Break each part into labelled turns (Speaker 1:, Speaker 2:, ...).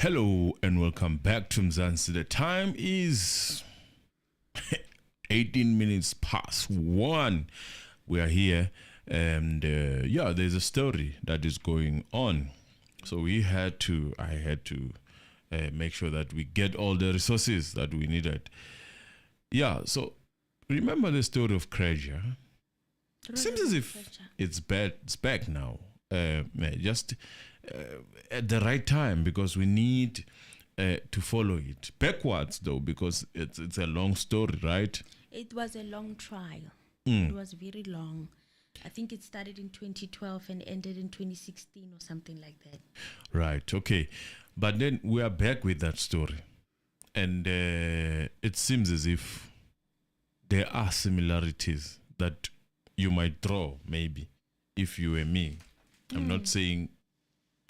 Speaker 1: Hello and welcome back to Mzansi. The time is 18 minutes past 1. We are here and there's a story that is going on. So I had to make sure that we get all the resources that we needed. Yeah, so remember the story of Krejcir? Seems as if it's back now. At the right time, because we need to follow it backwards, though, because it's a long story, right?
Speaker 2: It was a long trial. It was very long. I think it started in 2012 and ended in 2016 or something like that.
Speaker 1: Right. Okay. But then we are back with that story, and it seems as if there are similarities that you might draw, maybe, if you were me. I'm not saying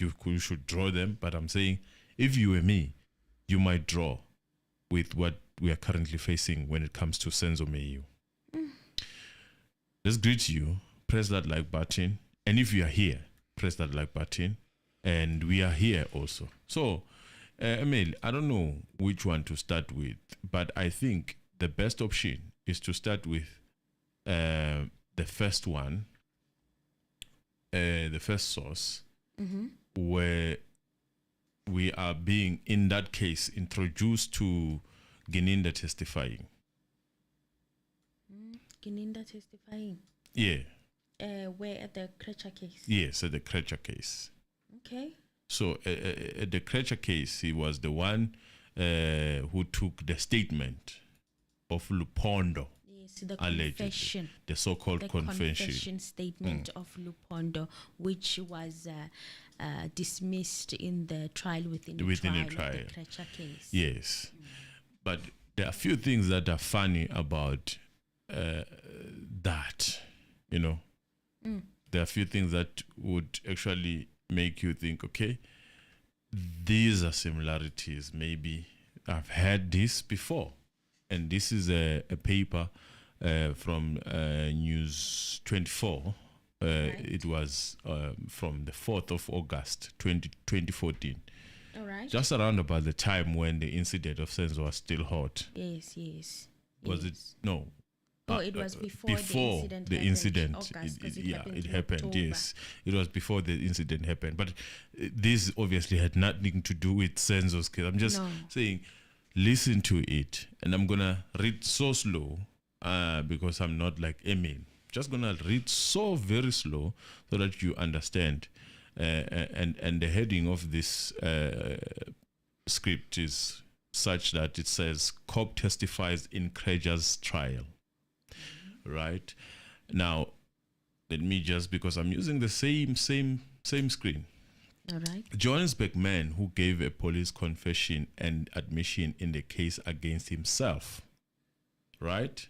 Speaker 1: you should draw them, but I'm saying if you were me, you might draw with what we are currently facing when it comes to senzo meyiwa. Let's greet you. Press that like button. And if you are here, press that like button. And we are here also. So, Emil, I don't know which one to start with, but I think the best option is to start with the first one, the first source, where we are being, in that case, introduced to Gininda testifying.
Speaker 2: Gininda testifying?
Speaker 1: Yeah.
Speaker 2: Where at the Krejcir case?
Speaker 1: Yes, at the Krejcir case.
Speaker 2: Okay.
Speaker 1: So at the Krejcir case, he was the one who took the statement of Luphondo.
Speaker 2: Yes, the
Speaker 1: allegedly,
Speaker 2: confession.
Speaker 1: the so-called
Speaker 2: confession statement of Luphondo, which was dismissed in the trial within the Krejcir case.
Speaker 1: Yes. But there are a few things that are funny about that, you know. There are a few things that would actually make you think, okay, these are similarities. Maybe I've had this before. And this is a paper from News 24. Right. It was from the 4th of August, 2014.
Speaker 2: All right.
Speaker 1: Just around about the time when the incident of senzo was still hot.
Speaker 2: Yes.
Speaker 1: Was it? No.
Speaker 2: Oh, it was before
Speaker 1: the incident.
Speaker 2: August,
Speaker 1: it happened. Yes, it was before the incident happened. But this obviously had nothing to do with senzo's case. I'm just saying, listen to it, and I'm gonna read so slow because I'm not like Emil. Just gonna read so very slow so that you understand. And the heading of this script is such that it says "Cop testifies in Krejcir's trial." Right now, let me just, because I'm using the same screen.
Speaker 2: All right.
Speaker 1: Johannesburg man who gave a police confession and admission in the case against himself, right?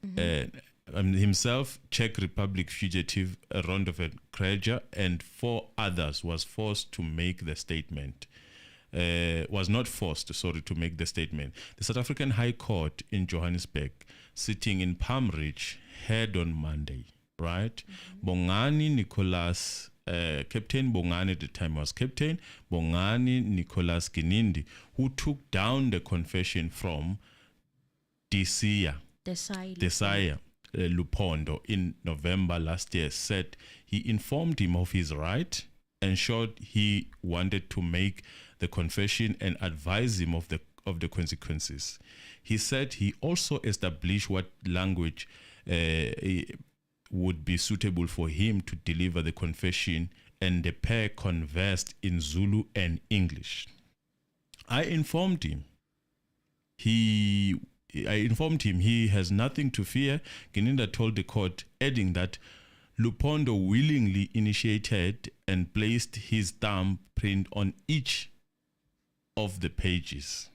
Speaker 1: And himself, Czech Republic fugitive Radovan Krejcir, and 4 others was forced to make the statement. Was not forced, to make the statement. The South African High Court in Johannesburg, sitting in Palm Ridge, heard on Monday, right? Bongani Nicholas, Captain Bongani at the time was Captain Bongani Nicholas Gininda, who took down the confession from Desire Luphondo in November last year, said he informed him of his right, ensured he wanted to make the confession and advise him of the consequences. He said he also established what language would be suitable for him to deliver the confession, and the pair conversed in Zulu and English. I informed him he has nothing to fear, Gininda told the court, adding that Luphondo willingly initiated and placed his thumbprint on each of the pages,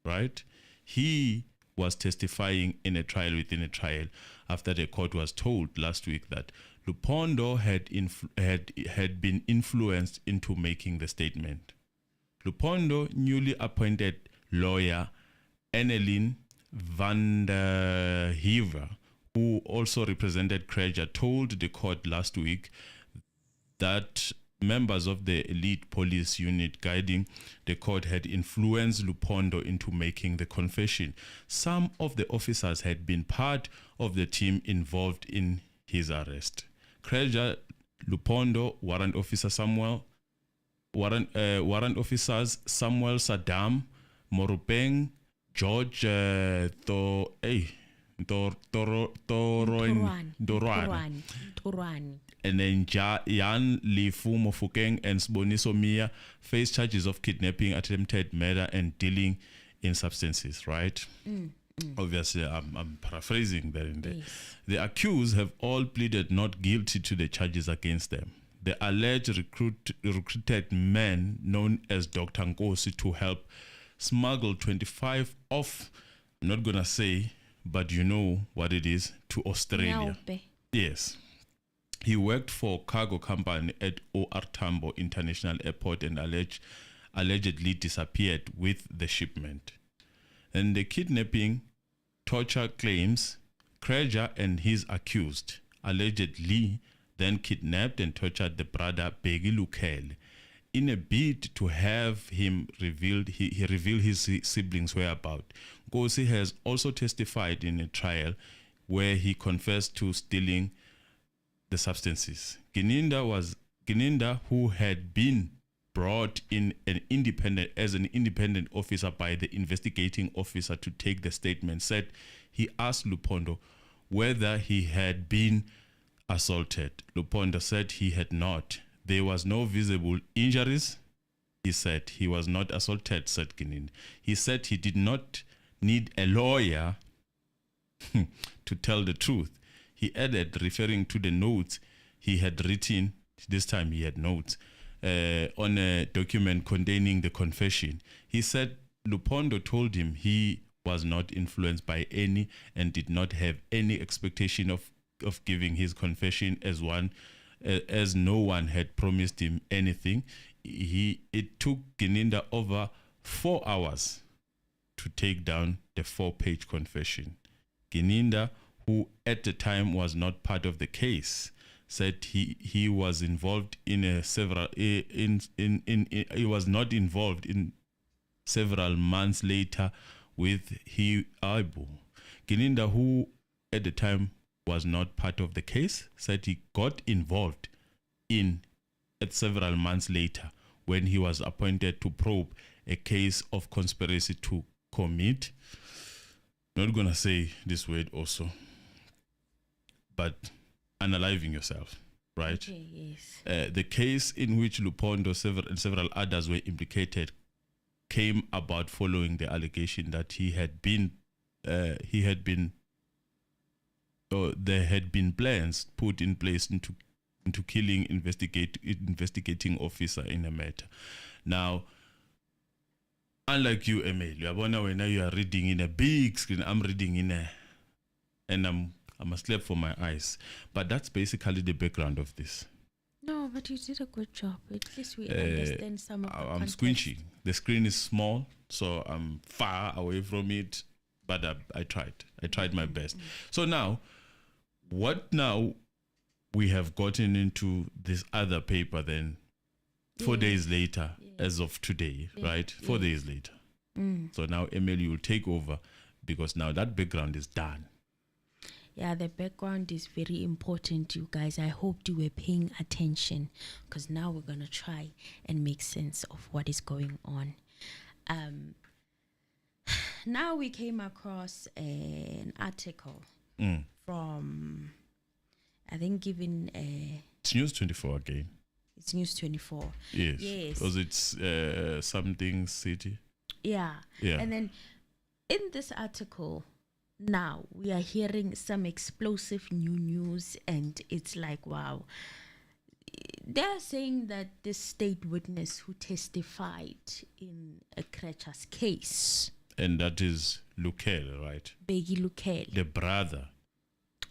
Speaker 1: right? He was testifying in a trial within a trial after the court was told last week that Luphondo had been influenced into making the statement. Luphondo newly appointed lawyer Annelien van der Heever, who also represented Krejcir, told the court last week that members of the elite police unit guiding the court had influenced Luphondo into making the confession. Some of the officers had been part of the team involved in his arrest. Krejcir, Luphondo, warrant officers Samuel Saddam, Morupeng, George
Speaker 2: Torwane.
Speaker 1: And then Jan Lifu Mofokeng and Sboniso Mia face charges of kidnapping, attempted murder, and dealing in substances, right? Obviously, I'm paraphrasing there and there.
Speaker 2: Yes.
Speaker 1: The accused have all pleaded not guilty to the charges against them. The alleged recruited men known as Dr. Nkosi to help smuggle 25 of, I'm not going to say, but you know what it is, to Australia.
Speaker 2: Nyaupe.
Speaker 1: Yes. He worked for cargo company at OR Tambo International Airport and allegedly disappeared with the shipment. And the kidnapping, torture claims, Krejcir and his accused allegedly then kidnapped and tortured the brother Bheki Lukhele. In a bid to have him revealed, he revealed his siblings' whereabouts. Nkosi has also testified in a trial where he confessed to stealing the substances. Gininda, who had been brought in as an independent officer by the investigating officer to take the statement, said he asked Luphondo whether he had been assaulted. Luphondo said he had not. There was no visible injuries. He said he was not assaulted, said Gininda. He said he did not need a lawyer to tell the truth. He added, referring to the notes he had written, this time he had notes, on a document containing the confession. He said Luphondo told him he was not influenced by any and did not have any expectation of giving his confession as no one had promised him anything. It took Gininda over 4 hours to take down the 4-page confession. Gininda, who at the time was not part of the case, said he was involved in he was not involved in several months later with Aibu. Gininda, who at the time was not part of the case, said he got involved at several months later when he was appointed to probe a case of conspiracy to commit, not gonna say this word also, but unaliving yourself, right?
Speaker 2: Okay, yes.
Speaker 1: The case in which Luphondo and several others were implicated came about following the allegation that there had been plans put in place into killing investigating officer in a matter. Now, unlike you, Emil, when you are reading in a big screen, I'm reading and I'm asleep for my eyes. But that's basically the background of this.
Speaker 2: No, but you did a good job. At least we understand some of the
Speaker 1: I'm
Speaker 2: context.
Speaker 1: squinching. The screen is small, so I'm far away from it. But I tried. I tried my best. So now, we have gotten into this other paper then 4 days later, as of today, right? 4 days later. So now, Emily, you will take over because now that background is done.
Speaker 2: Yeah, the background is very important, you guys. I hope you were paying attention because now we're going to try and make sense of what is going on. Now we came across an article from, I think, it's
Speaker 1: News 24 again.
Speaker 2: It's News 24.
Speaker 1: Yes.
Speaker 2: Yes.
Speaker 1: Because it's something city.
Speaker 2: Yeah. And then in this article, now we are hearing some explosive new news, and it's like, wow. They're saying that this state witness who testified in a Krejcir's case,
Speaker 1: and that is Lukhele, right?
Speaker 2: Bheki Lukhele,
Speaker 1: the brother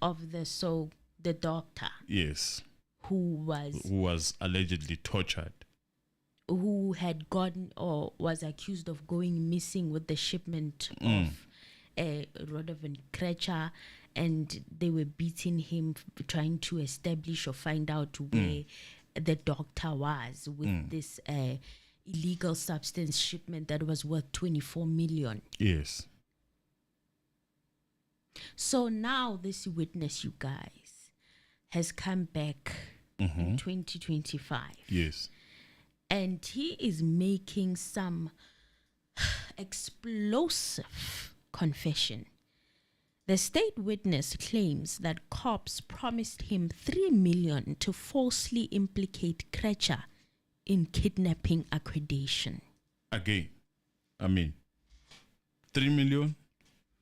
Speaker 2: of the doctor.
Speaker 1: Yes.
Speaker 2: Who was
Speaker 1: allegedly tortured.
Speaker 2: Who had gone or was accused of going missing with the shipment of Radovan Krejcir, and they were beating him, trying to establish or find out where the doctor was with this illegal substance shipment that was worth 24 million.
Speaker 1: Yes.
Speaker 2: So now this witness, you guys, has come back in 2025.
Speaker 1: Yes.
Speaker 2: And he is making some explosive confession. The state witness claims that cops promised him 3 million to falsely implicate Krejcir in kidnapping accreditation.
Speaker 1: Again, 3 million?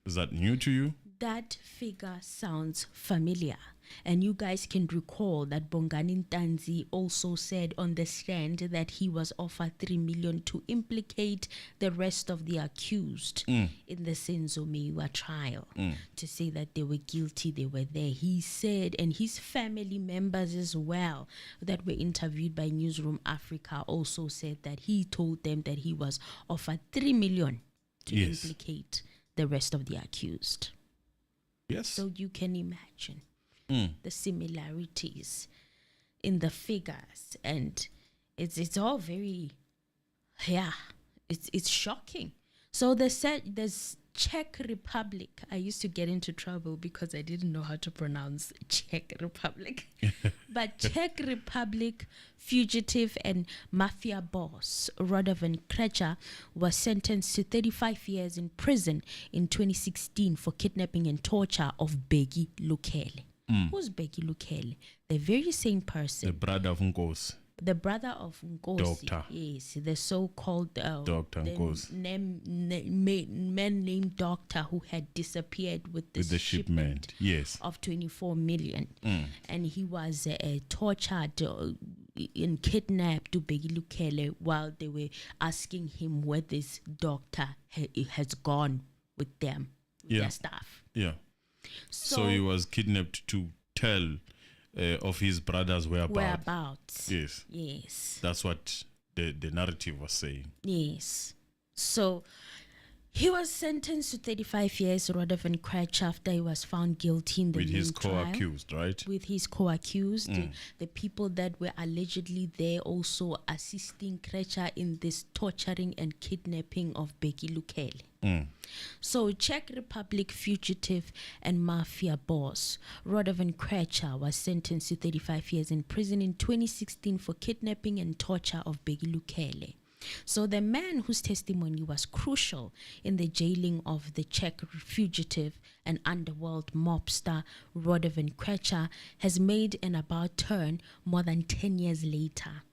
Speaker 1: Is that new to you?
Speaker 2: That figure sounds familiar. And you guys can recall that Bongani Ntanzi also said on the stand that he was offered 3 million to implicate the rest of the accused in the senzo meyiwa trial, to say that they were guilty, they were there. He said, and his family members as well that were interviewed by Newsroom Africa also said that he told them that he was offered 3 million to implicate the rest of the accused.
Speaker 1: Yes.
Speaker 2: So you can imagine the similarities in the figures, and it's all very, it's shocking. So they said there's Czech Republic. I used to get into trouble because I didn't know how to pronounce Czech Republic. But Czech Republic fugitive and mafia boss Radovan Krejcir was sentenced to 35 years in prison in 2016 for kidnapping and torture of Bheki Lukele. Who's Bheki Lukele? The very same person.
Speaker 1: The brother of Nkosi.
Speaker 2: The brother of Nkosi.
Speaker 1: Doctor.
Speaker 2: Yes, the so-called
Speaker 1: Dr. Nkosi.
Speaker 2: Man named Doctor who had disappeared with the
Speaker 1: shipment. Yes.
Speaker 2: Of 24 million. And he was tortured and kidnapped to Bheki Lukele while they were asking him where this doctor has gone with them, with their staff.
Speaker 1: Yeah. So he was kidnapped to tell of his brother's whereabouts. Yes.
Speaker 2: Yes.
Speaker 1: That's what the narrative was saying.
Speaker 2: Yes. So he was sentenced to 35 years, Radovan Krejcir, after he was found guilty in the
Speaker 1: with his
Speaker 2: trial.
Speaker 1: co-accused, right?
Speaker 2: With his co-accused, the people that were allegedly there also assisting Krejcir in this torturing and kidnapping of Bheki Lukele. So Czech Republic fugitive and mafia boss Radovan Krejcir was sentenced to 35 years in prison in 2016 for kidnapping and torture of Bheki Lukele. So the man whose testimony was crucial in the jailing of the Czech fugitive and underworld mobster Radovan Krejcir has made an about turn more than 10 years later,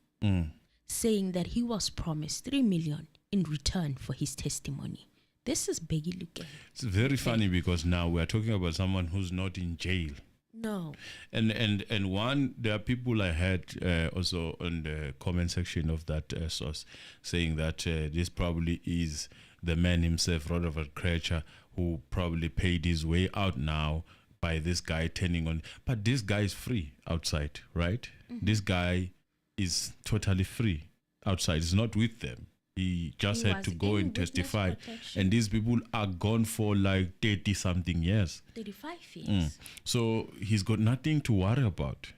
Speaker 2: saying that he was promised 3 million in return for his testimony. This is Bheki Lukele.
Speaker 1: It's very funny because now we're talking about someone who's not in jail.
Speaker 2: No.
Speaker 1: And one, there are people I heard also on the comment section of that source saying that this probably is the man himself, Radovan Krejcir, who probably paid his way out now by this guy turning on. But this guy is free outside, right? This guy is totally free outside. He's not with them. He just had to go and testify. And these people are gone for like 30-something years.
Speaker 2: 35 years.
Speaker 1: So he's got nothing to worry about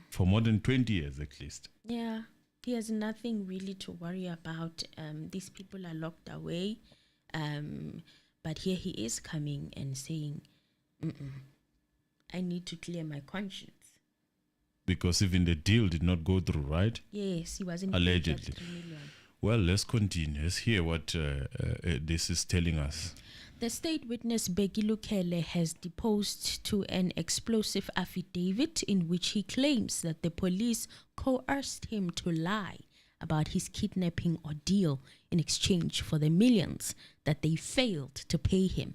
Speaker 1: for more than 20 years at least.
Speaker 2: Yeah, he has nothing really to worry about. These people are locked away. But here he is coming and saying, I need to clear my conscience.
Speaker 1: Because even the deal did not go through, right?
Speaker 2: Yes, he wasn't
Speaker 1: allegedly.
Speaker 2: 3 million.
Speaker 1: Well, let's continue. Let's hear what this is telling us.
Speaker 2: The state witness Bheki Lukele has deposed to an explosive affidavit in which he claims that the police coerced him to lie about his kidnapping ordeal in exchange for the millions that they failed to pay him.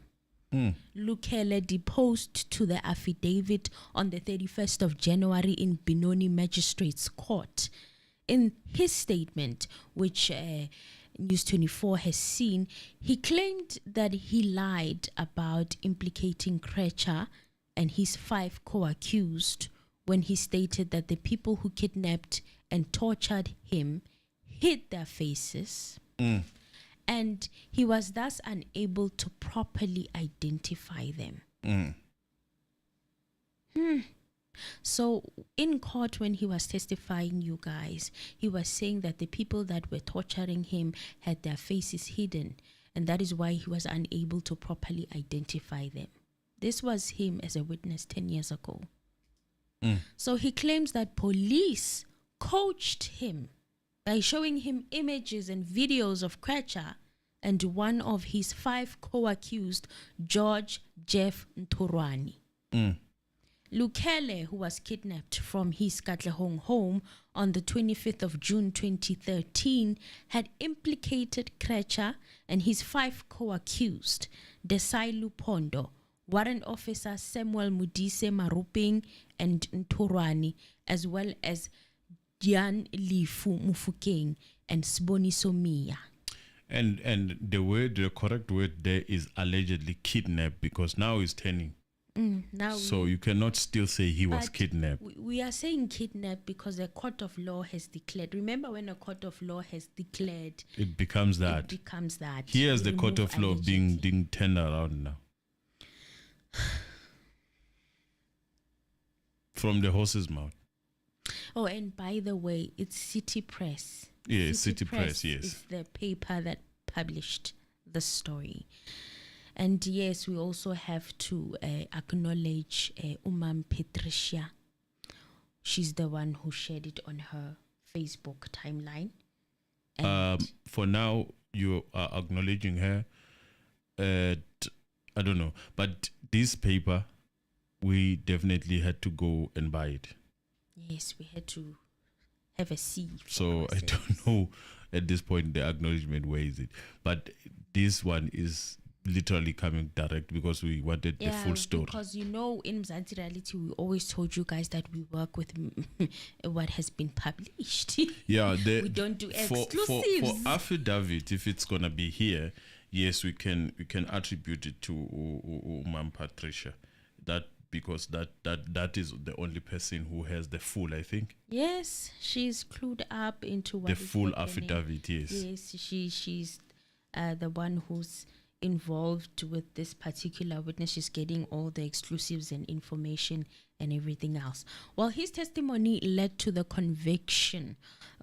Speaker 2: Lukele deposed to the affidavit on the 31st of January in Benoni Magistrates Court. In his statement, which News 24 has seen, he claimed that he lied about implicating Krejcir and his 5 co-accused when he stated that the people who kidnapped and tortured him hid their faces, and he was thus unable to properly identify them. So in court, when he was testifying, you guys, he was saying that the people that were torturing him had their faces hidden, and that is why he was unable to properly identify them. This was him as a witness 10 years ago. So he claims that police coached him by showing him images and videos of Krejcir and one of his 5 co-accused, George Jeff Ntorwani. Lukele, who was kidnapped from his Katlehong home on the 25th of June 2013, had implicated Krejcir and his 5 co-accused, Desai Luphondo, Warrant Officer Samuel Mudise Maruping and Ntorwani, as well as Dian Lifu Mufukeng and Sboniso Mia.
Speaker 1: And the correct word there is allegedly kidnapped, because now he's turning. So you cannot still say he was kidnapped.
Speaker 2: We are saying kidnapped because a court of law has declared. Remember, when a court of law has declared,
Speaker 1: it becomes that. Here's the court of law being turned around now. From the horse's mouth.
Speaker 2: Oh, and by the way, it's City Press.
Speaker 1: Yeah, City Press, yes.
Speaker 2: It's the paper that published the story. And yes, we also have to acknowledge Umam Patricia. She's the one who shared it on her Facebook timeline.
Speaker 1: For now, you are acknowledging her. I don't know. But this paper, we definitely had to go and buy it.
Speaker 2: Yes, we had to have a see.
Speaker 1: So I don't know at this point the acknowledgement, where is it? But this one is literally coming direct because we wanted the full story.
Speaker 2: Because in Mzansi Reality, we always told you guys that we work with what has been published.
Speaker 1: Yeah,
Speaker 2: we don't do exclusives.
Speaker 1: For affidavit, if it's gonna be here, yes, we can attribute it to Ma'am Patricia. Because that is the only person who has the full, I think.
Speaker 2: Yes, she's clued up into what
Speaker 1: the full affidavit. Yes.
Speaker 2: Yes, she's the one who's involved with this particular witness. She's getting all the exclusives and information and everything else. Well, his testimony led to the conviction,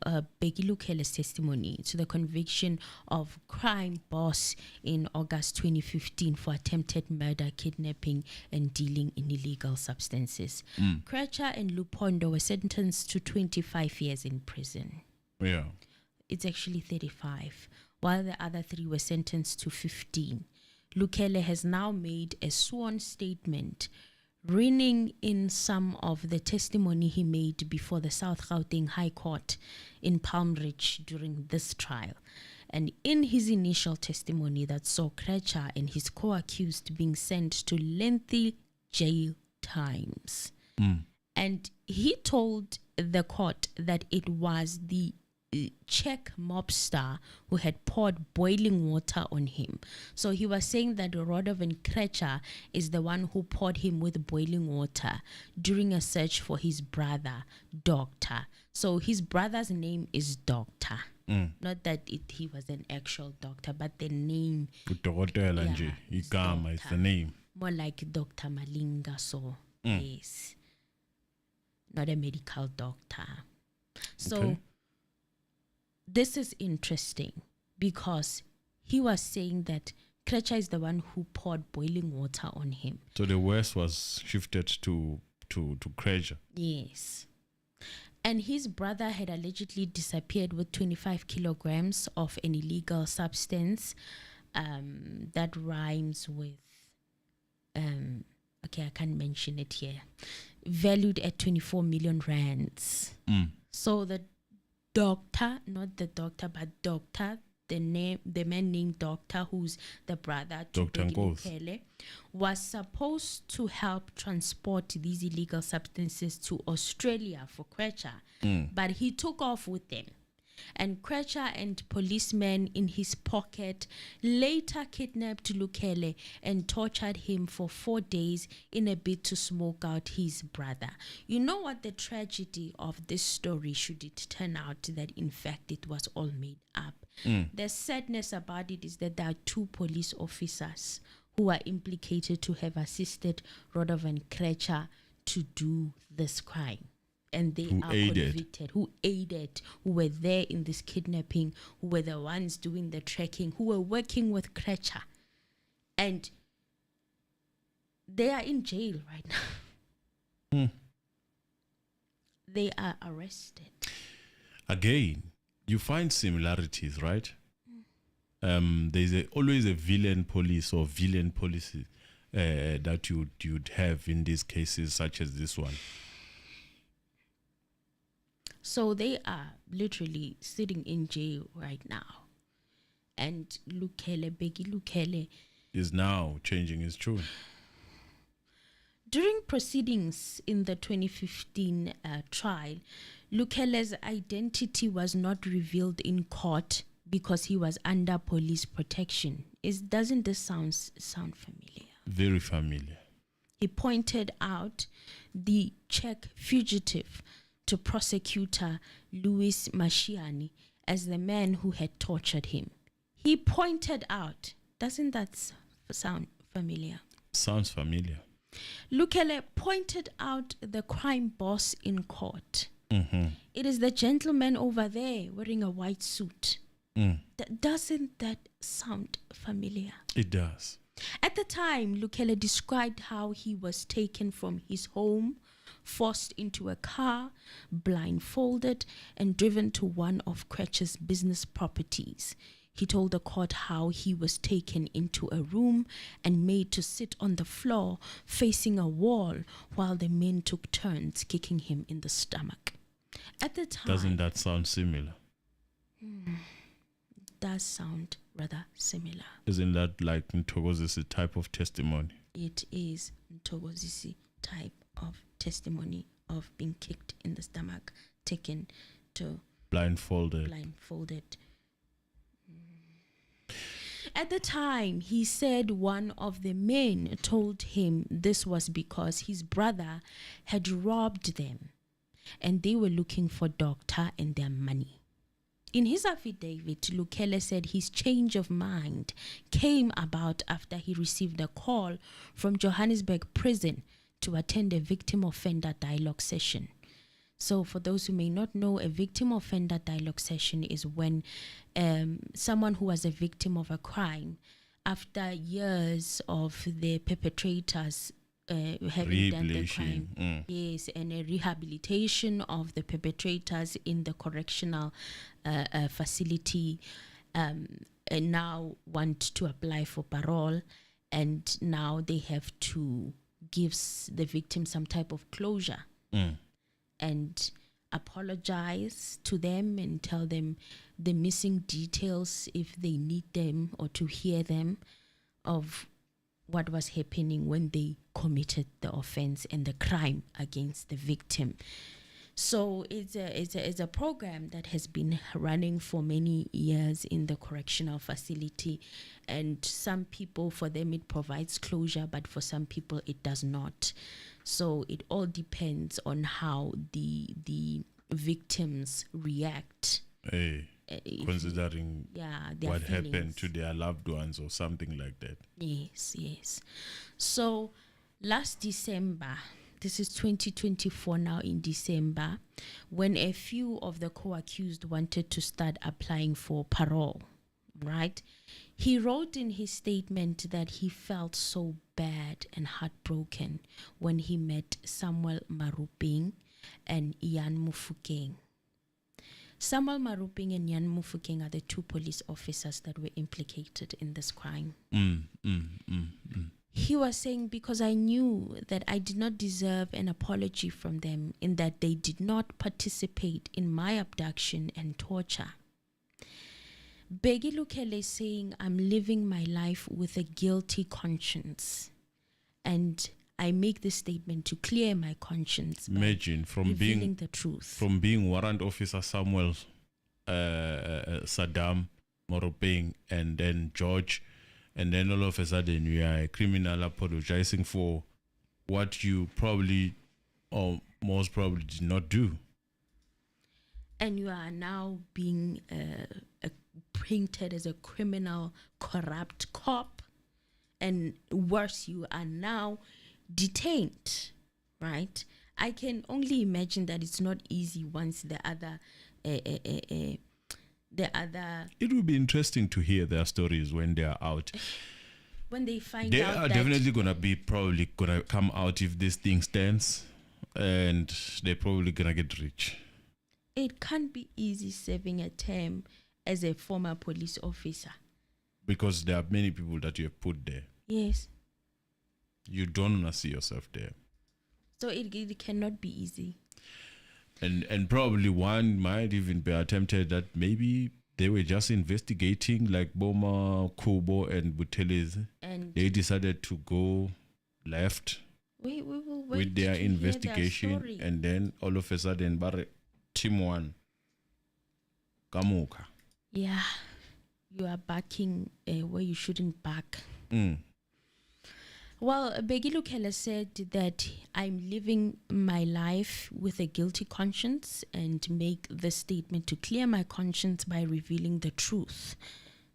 Speaker 2: Bheki Lukele's testimony, to the conviction of crime boss in August 2015 for attempted murder, kidnapping, and dealing in illegal substances. Krejcir and Luphondo were sentenced to 25 years in prison.
Speaker 1: Yeah.
Speaker 2: It's actually 35, while the other 3 were sentenced to 15. Lukele has now made a sworn statement reining in some of the testimony he made before the South Gauteng High Court in Palm Ridge during this trial. And in his initial testimony that saw Krejcir and his co-accused being sent to lengthy jail times. And he told the court that it was the Czech mobster who had poured boiling water on him. So he was saying that Radovan Krejcir is the one who poured him with boiling water during a search for his brother, Doctor. So his brother's name is Doctor. Not that he was an actual doctor, but the name.
Speaker 1: Is the name.
Speaker 2: More like Dr. Malinga, so yes. Not a medical doctor. So this is interesting because he was saying that Krejcir is the one who poured boiling water on him.
Speaker 1: So the worst was shifted to Krejcir.
Speaker 2: Yes. And his brother had allegedly disappeared with 25 kilograms of an illegal substance that rhymes with, I can't mention it here, valued at 24 million rands. So the doctor, not the doctor, but Doctor, the man named Doctor, who's the brother to Lukele, was supposed to help transport these illegal substances to Australia for Krejcir, but he took off with them. And Krejcir and policemen in his pocket later kidnapped Lukele and tortured him for 4 days in a bid to smoke out his brother. You know what the tragedy of this story, should it turn out that in fact it was all made up? The sadness about it is that there are 2 police officers who are implicated to have assisted Radovan Krejcir to do this crime. And they
Speaker 1: Who
Speaker 2: are
Speaker 1: aided.
Speaker 2: convicted, who were there in this kidnapping, who were the ones doing the tracking, who were working with Krejcir. And they are in jail right now. They are arrested.
Speaker 1: Again, you find similarities, right? There's always a villain police or villain policy that you'd have in these cases such as this one.
Speaker 2: So they are literally sitting in jail right now. And Bheki Lukhele
Speaker 1: Is now changing his tune.
Speaker 2: During proceedings in the 2015 trial, Lukhele's identity was not revealed in court because he was under police protection. Doesn't this sound familiar?
Speaker 1: Very familiar.
Speaker 2: He pointed out the Czech fugitive to prosecutor Louis Mashiani as the man who had tortured him. He pointed out, doesn't that sound familiar?
Speaker 1: Sounds familiar.
Speaker 2: Lukhele pointed out the crime boss in court. It is the gentleman over there wearing a white suit. Doesn't that sound familiar?
Speaker 1: It does.
Speaker 2: At the time, Lukhele described how he was taken from his home, forced into a car, blindfolded, and driven to one of Krejcir's business properties. He told the court how he was taken into a room and made to sit on the floor facing a wall while the men took turns kicking him in the stomach. At the time...
Speaker 1: Doesn't that sound similar?
Speaker 2: Does sound rather similar.
Speaker 1: Isn't that like Ntogozisi type of testimony?
Speaker 2: It is Ntogozisi type of testimony of being kicked in the stomach, taken to...
Speaker 1: Blindfolded.
Speaker 2: At the time, he said one of the men told him this was because his brother had robbed them and they were looking for doctor and their money. In his affidavit, Lukhele said his change of mind came about after he received a call from Johannesburg prison to attend a victim offender dialogue session. So for those who may not know, a victim offender dialogue session is when someone who was a victim of a crime, after years of the perpetrators having done the crime, yes, and a rehabilitation of the perpetrators in the correctional facility, and now want to apply for parole, and now they have to give the victim some type of closure. And apologize to them and tell them the missing details if they need them or to hear them of what was happening when they committed the offense and the crime against the victim. So it's a program that has been running for many years in the correctional facility, and some people, for them it provides closure, but for some people it does not. So it all depends on how the victims react.
Speaker 1: Considering what
Speaker 2: feelings.
Speaker 1: happened to their loved ones or something like that.
Speaker 2: Yes. So last December, this is 2024 now, in December, when a few of the co-accused wanted to start applying for parole, right? He wrote in his statement that he felt so bad and heartbroken when he met Samuel Maruping and Ian Mufokeng. Samuel Maruping and Ian Mufokeng are the two police officers that were implicated in this crime. He was saying, because I knew that I did not deserve an apology from them in that they did not participate in my abduction and torture. Bheki Lukhele is saying, I'm living my life with a guilty conscience. And I make this statement to clear my conscience.
Speaker 1: Imagine from being
Speaker 2: the truth.
Speaker 1: From being warrant officer Samuel Saddam Moropeng and then George, and then all of a sudden you are a criminal apologizing for what you probably or most probably did not do.
Speaker 2: And you are now being painted as a criminal, corrupt cop. And worse, you are now detained, right? I can only imagine that it's not easy once the other. It
Speaker 1: will be interesting to hear their stories when they are out.
Speaker 2: When they find
Speaker 1: they
Speaker 2: out,
Speaker 1: are definitely probably gonna come out if this thing stands, and they're probably gonna get rich.
Speaker 2: It can't be easy serving a term as a former police officer,
Speaker 1: because there are many people that you have put there.
Speaker 2: Yes.
Speaker 1: You don't want to see yourself there.
Speaker 2: So it cannot be easy.
Speaker 1: And probably one might even be attempted that maybe they were just investigating, like Boma, Kubo, and Butelez. And they decided to go left
Speaker 2: we will wait
Speaker 1: with their investigation. And then all of a sudden, Team 1, Kamuka.
Speaker 2: Yeah, you are backing where you shouldn't back. Well, Bheki Lukele said that I'm living my life with a guilty conscience and make the statement to clear my conscience by revealing the truth.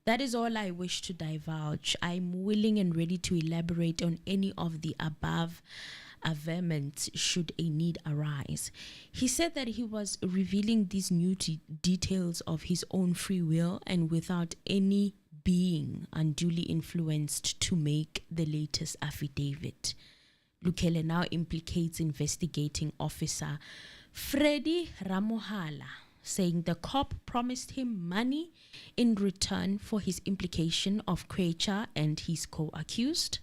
Speaker 2: That is all I wish to divulge. I'm willing and ready to elaborate on any of the above averments should a need arise. He said that he was revealing these new details of his own free will and without any being unduly influenced to make the latest affidavit. Lukele now implicates investigating officer Freddy Ramohala, saying the cop promised him money in return for his implication of Krejcir and his co-accused.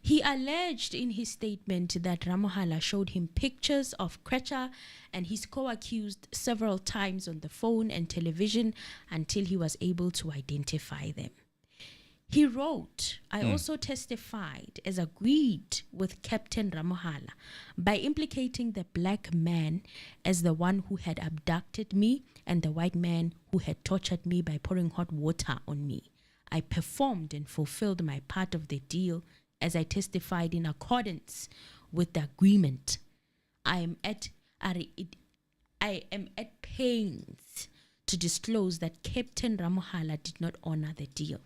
Speaker 2: He alleged in his statement that Ramohala showed him pictures of Krejcir and his co-accused several times on the phone and television until he was able to identify them. He wrote, I also testified as agreed with Captain Ramohala by implicating the black man as the one who had abducted me and the white man who had tortured me by pouring hot water on me. I performed and fulfilled my part of the deal as I testified in accordance with the agreement. I am at pains to disclose that Captain Ramohala did not honor the deal,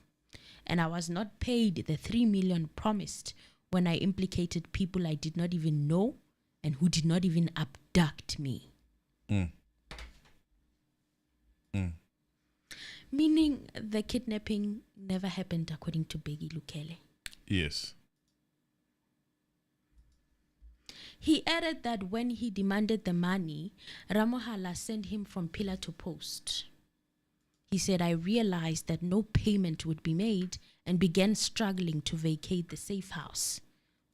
Speaker 2: and I was not paid the 3 million promised when I implicated people I did not even know and who did not even abduct me. Meaning the kidnapping never happened according to Bheki Lukele.
Speaker 1: Yes.
Speaker 2: He added that when he demanded the money, Ramohala sent him from pillar to post. He said, I realized that no payment would be made and began struggling to vacate the safe house.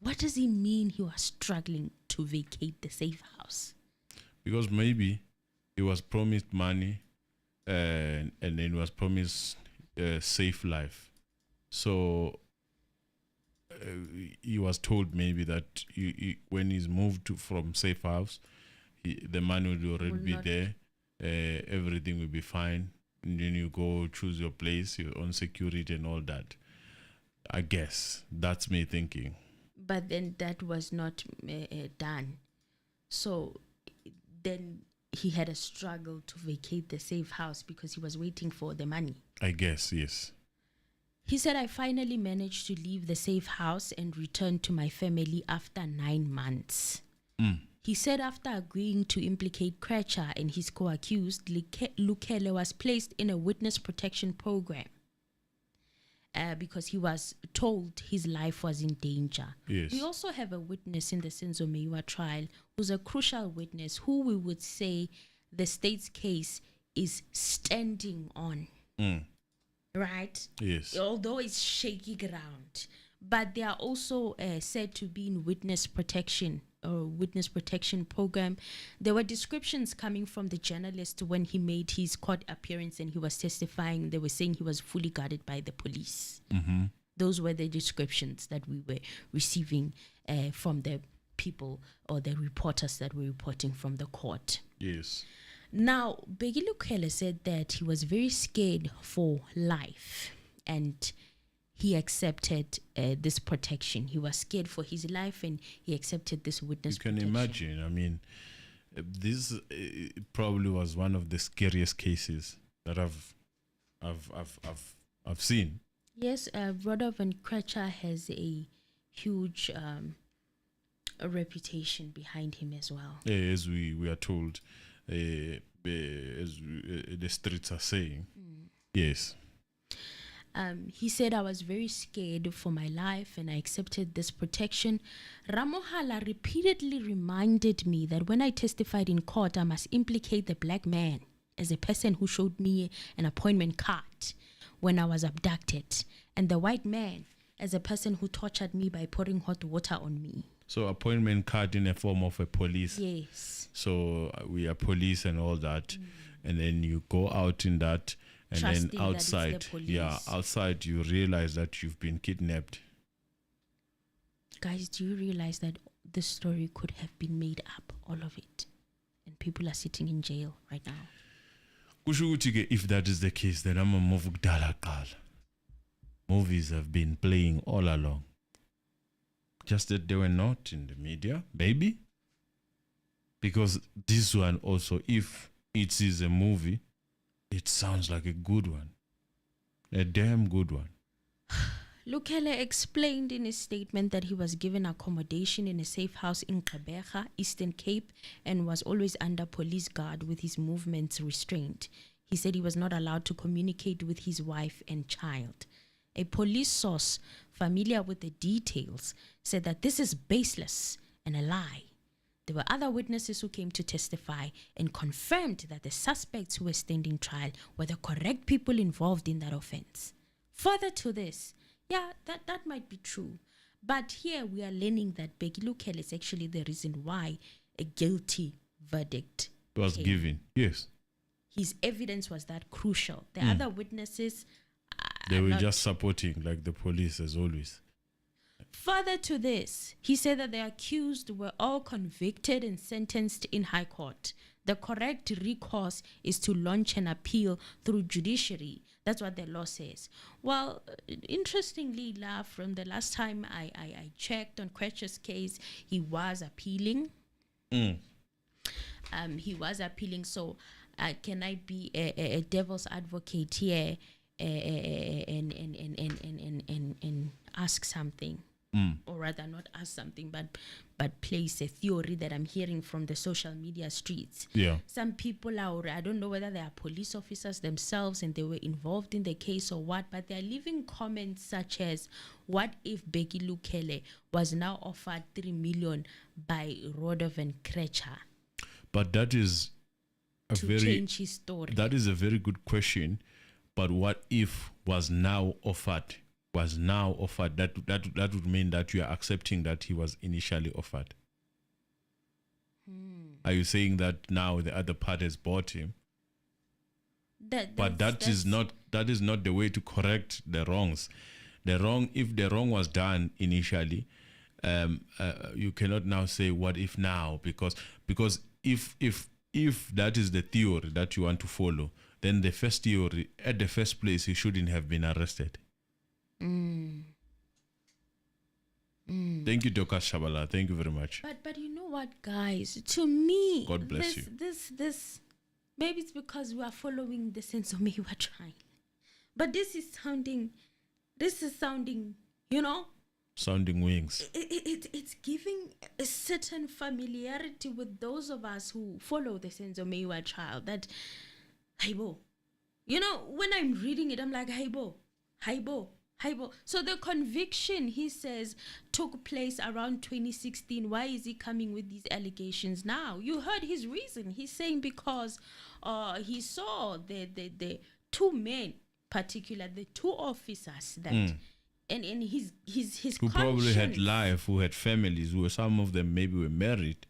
Speaker 2: What does he mean he was struggling to vacate the safe house?
Speaker 1: Because maybe he was promised money and then was promised a safe life. So he was told maybe that when he's moved from safe house, the money will already be there. Everything will be fine. And then you go choose your place, your own security and all that. I guess that's me thinking.
Speaker 2: But then that was not done. So then he had a struggle to vacate the safe house because he was waiting for the money.
Speaker 1: I guess, yes.
Speaker 2: He said, I finally managed to leave the safe house and return to my family after 9 months. He said after agreeing to implicate Krejcir and his co-accused, Lukele was placed in a witness protection program because he was told his life was in danger.
Speaker 1: Yes.
Speaker 2: We also have a witness in the senzo meyiwa trial who's a crucial witness who we would say the state's case is standing on. Right?
Speaker 1: Yes.
Speaker 2: Although it's shaky ground. But they are also said to be in witness protection program. There were descriptions coming from the journalist when he made his court appearance and he was testifying. They were saying he was fully guarded by the police. Those were the descriptions that we were receiving from the people or the reporters that were reporting from the court.
Speaker 1: Yes.
Speaker 2: Now, Bheki Lukele said that he was very scared for life and he accepted this protection. He was scared for his life and he accepted this witness protection.
Speaker 1: You can imagine. I mean, this probably was one of the scariest cases that I've seen.
Speaker 2: Yes, Radovan Krejcir has a huge a reputation behind him as well.
Speaker 1: As we are told, as the streets are saying. Yes.
Speaker 2: He said, I was very scared for my life and I accepted this protection. Ramohala repeatedly reminded me that when I testified in court, I must implicate the black man as a person who showed me an appointment card when I was abducted, and the white man as a person who tortured me by pouring hot water on me.
Speaker 1: So appointment card in a form of a police.
Speaker 2: Yes.
Speaker 1: So we are police and all that. And then you go out in that. And
Speaker 2: Trusting
Speaker 1: then outside, outside you realize that you've been kidnapped.
Speaker 2: Guys, do you realize that this story could have been made up, all of it? And people are sitting in jail right now.
Speaker 1: If that is the case, then I'm a move. Movies have been playing all along. Just that they were not in the media, baby. Because this one also, if it is a movie, it sounds like a good one. A damn good one.
Speaker 2: Lukele explained in his statement that he was given accommodation in a safe house in Gqeberha, Eastern Cape, and was always under police guard with his movements restrained. He said he was not allowed to communicate with his wife and child. A police source familiar with the details said that this is baseless and a lie. There were other witnesses who came to testify and confirmed that the suspects who were standing trial were the correct people involved in that offense. Further to this, that might be true. But here we are learning that Bheki Lukele is actually the reason why a guilty verdict
Speaker 1: was given. Yes.
Speaker 2: His evidence was that crucial. The other witnesses...
Speaker 1: They were just supporting, like the police as always.
Speaker 2: Further to this, he said that the accused were all convicted and sentenced in High Court. The correct recourse is to launch an appeal through judiciary. That's what the law says. Well, interestingly, from the last time I checked on Krejcir's case, he was appealing. He was appealing. So can I be a devil's advocate here and ask something? Or rather not ask something, but place a theory that I'm hearing from the social media streets.
Speaker 1: Yeah.
Speaker 2: Some people are, I don't know whether they are police officers themselves and they were involved in the case or what, but they're leaving comments such as, what if Bheki Lukele was now offered 3 million by Radovan Krejcir?
Speaker 1: But that is
Speaker 2: change his story.
Speaker 1: That is a very good question. But what if was now offered? That would mean that you are accepting that he was initially offered. Are you saying that now the other part has bought him? That is not the way to correct the wrongs. If the wrong was done initially, you cannot now say what if now, because if that is the theory that you want to follow, then the first theory, at the first place, he shouldn't have been arrested. Thank you, Dr. Shabala. Thank you very much.
Speaker 2: But you know what, guys? To me,
Speaker 1: God bless you.
Speaker 2: This maybe it's because we are following the senzo meyiwa trial. But this is sounding,
Speaker 1: sounding wings.
Speaker 2: It's giving a certain familiarity with those of us who follow the senzo meyiwa trial. That, haibo, when I'm reading it, I'm like, haibo. So the conviction, he says, took place around 2016. Why is he coming with these allegations now? You heard his reason. He's saying because he saw the two men, particularly the two officers that, and his
Speaker 1: who probably had life, who had families, who some of them maybe were married.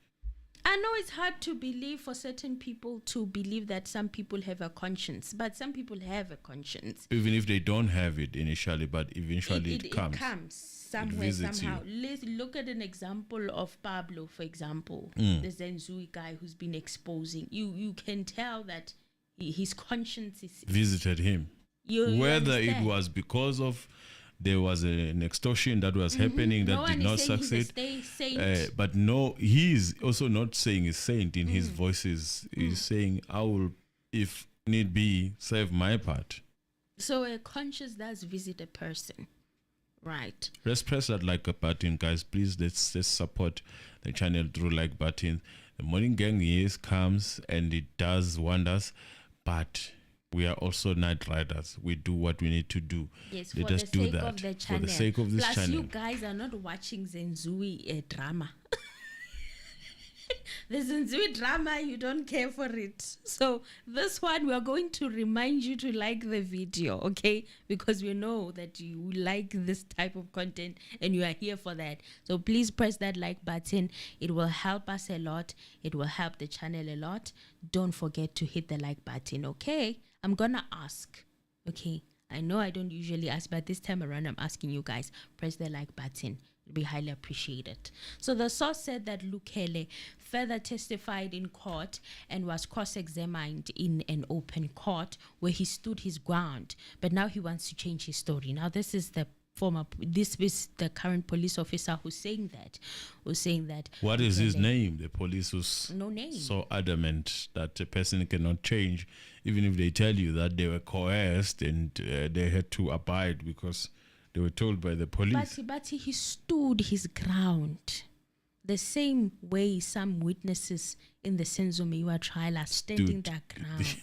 Speaker 2: I know it's hard to believe for certain people to believe that some people have a conscience, but some people have a conscience.
Speaker 1: Even if they don't have it initially, but eventually it comes.
Speaker 2: It comes somewhere, somehow. Let's look at an example of Pablo, for example, the Zenzui guy who's been exposing. You can tell that his conscience is
Speaker 1: visited him. Whether it was because of there was an extortion that was happening that did not succeed. But no, he is also not saying a saint in his voices. He's saying, I will, if need be, save my part.
Speaker 2: So a conscience does visit a person, Right.
Speaker 1: Let's press that like a button, guys. Please, let's support the channel through like button. The Morning Gang, yes, comes and it does wonders, but we are also night riders. We do what we need to do.
Speaker 2: Yes,
Speaker 1: Let
Speaker 2: for
Speaker 1: us
Speaker 2: the
Speaker 1: do
Speaker 2: sake
Speaker 1: that
Speaker 2: of the channel.
Speaker 1: for the sake of this
Speaker 2: Plus,
Speaker 1: channel.
Speaker 2: you guys are not watching Zenzui drama. The Zenzui drama, you don't care for it. So this one, we are going to remind you to like the video, okay? Because we know that you like this type of content and you are here for that. So please press that like button. It will help us a lot. It will help the channel a lot. Don't forget to hit the like button, okay? I'm gonna ask, okay? I know I don't usually ask, but this time around I'm asking you guys, press the like button. It'll be highly appreciated. So the source said that Lukele further testified in court and was cross-examined in an open court where he stood his ground, but now he wants to change his story. Now this is the current police officer who's saying that.
Speaker 1: What is his name? The police was
Speaker 2: no name.
Speaker 1: So adamant that a person cannot change, even if they tell you that they were coerced and they had to abide because they were told by the police.
Speaker 2: But he stood his ground. The same way some witnesses in the Senzo meyiwa trial are standing their ground.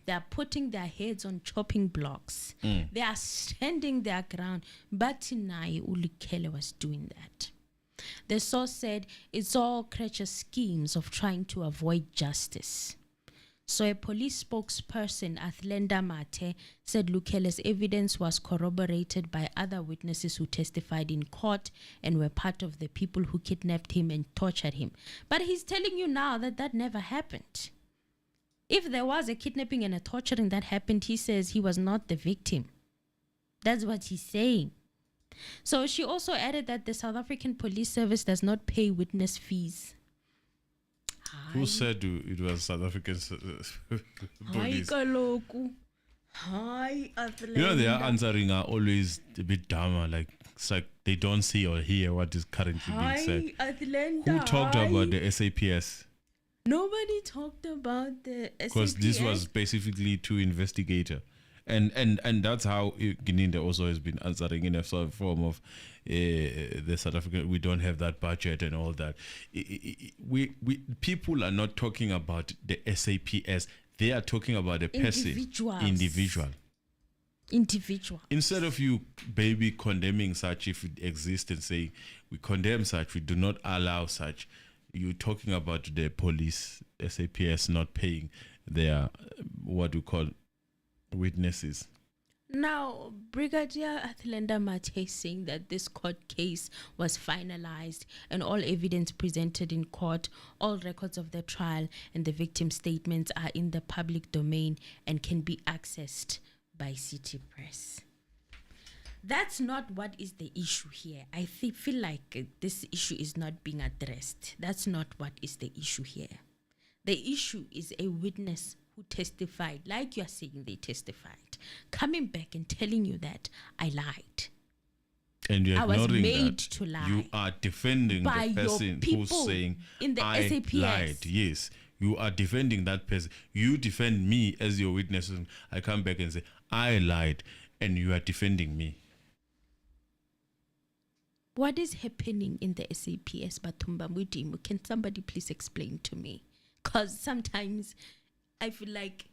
Speaker 2: They are putting their heads on chopping blocks. They are standing their ground. But Nai Ulikele was doing that. The source said it's all Krejcir's schemes of trying to avoid justice. So a police spokesperson, Athlenda Mate, said Lukele's evidence was corroborated by other witnesses who testified in court and were part of the people who kidnapped him and tortured him. But he's telling you now that that never happened. If there was a kidnapping and a torturing that happened, he says he was not the victim. That's what he's saying. So she also added that the South African Police Service does not pay witness fees.
Speaker 1: Who said it was South African police? You know, their answering are always a bit dumber. Like it's like they don't see or hear what is currently being said. Who talked about the SAPS?
Speaker 2: Nobody talked about the SAPS.
Speaker 1: Because this was specifically to investigator. And that's how Gininda also has been answering in a sort of form of the South African. We don't have that budget and all that. We people are not talking about the SAPS. They are talking about the person, individual. Instead of you, baby, condemning such if it exists and say we condemn such, we do not allow such. You're talking about the police, SAPS not paying their what we call witnesses.
Speaker 2: Now, Brigadier Athlenda Mate is saying that this court case was finalized and all evidence presented in court, all records of the trial and the victim statements are in the public domain and can be accessed by City Press. That's not what is the issue here. I feel like this issue is not being addressed. That's not what is the issue here. The issue is a witness who testified, like you are saying they testified, coming back and telling you that I lied.
Speaker 1: And you're ignoring
Speaker 2: made
Speaker 1: that.
Speaker 2: To lie.
Speaker 1: You are defending
Speaker 2: by
Speaker 1: the person who's saying
Speaker 2: in the
Speaker 1: I
Speaker 2: SAPS.
Speaker 1: lied. Yes, you are defending that person. You defend me as your witness. I come back and say I lied, and you are defending me.
Speaker 2: What is happening in the SAPS, Batumba Mudimu? Can somebody please explain to me? Because sometimes I feel like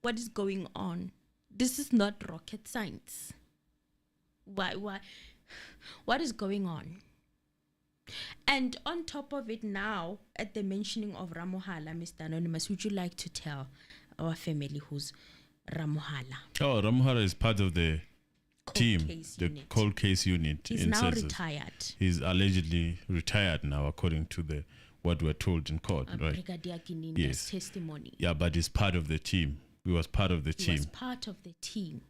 Speaker 2: what is going on? This is not rocket science. Why? What is going on? And on top of it now, at the mentioning of Ramohala, Mr. Anonymous, would you like to tell our family who's Ramohala?
Speaker 1: Oh, Ramohala is part of the team, the cold case unit.
Speaker 2: He's now retired.
Speaker 1: He's allegedly retired now, according to what we're told in court, right?
Speaker 2: Brigadier Gininda's testimony.
Speaker 1: Yeah, but he's part of the team. He was part of the team.
Speaker 2: He was part of the team.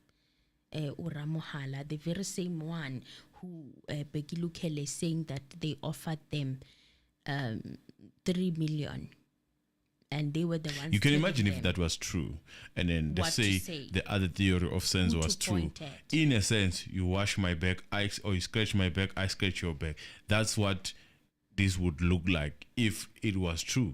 Speaker 2: Uramohala, the very same one who Bheki Lukele is saying that they offered them 3 million. And they were the ones.
Speaker 1: You can imagine if that was true, and then they say the other theory of senzo was true. In a sense, you wash my back, or you scratch my back, I scratch your back. That's what this would look like if it was true.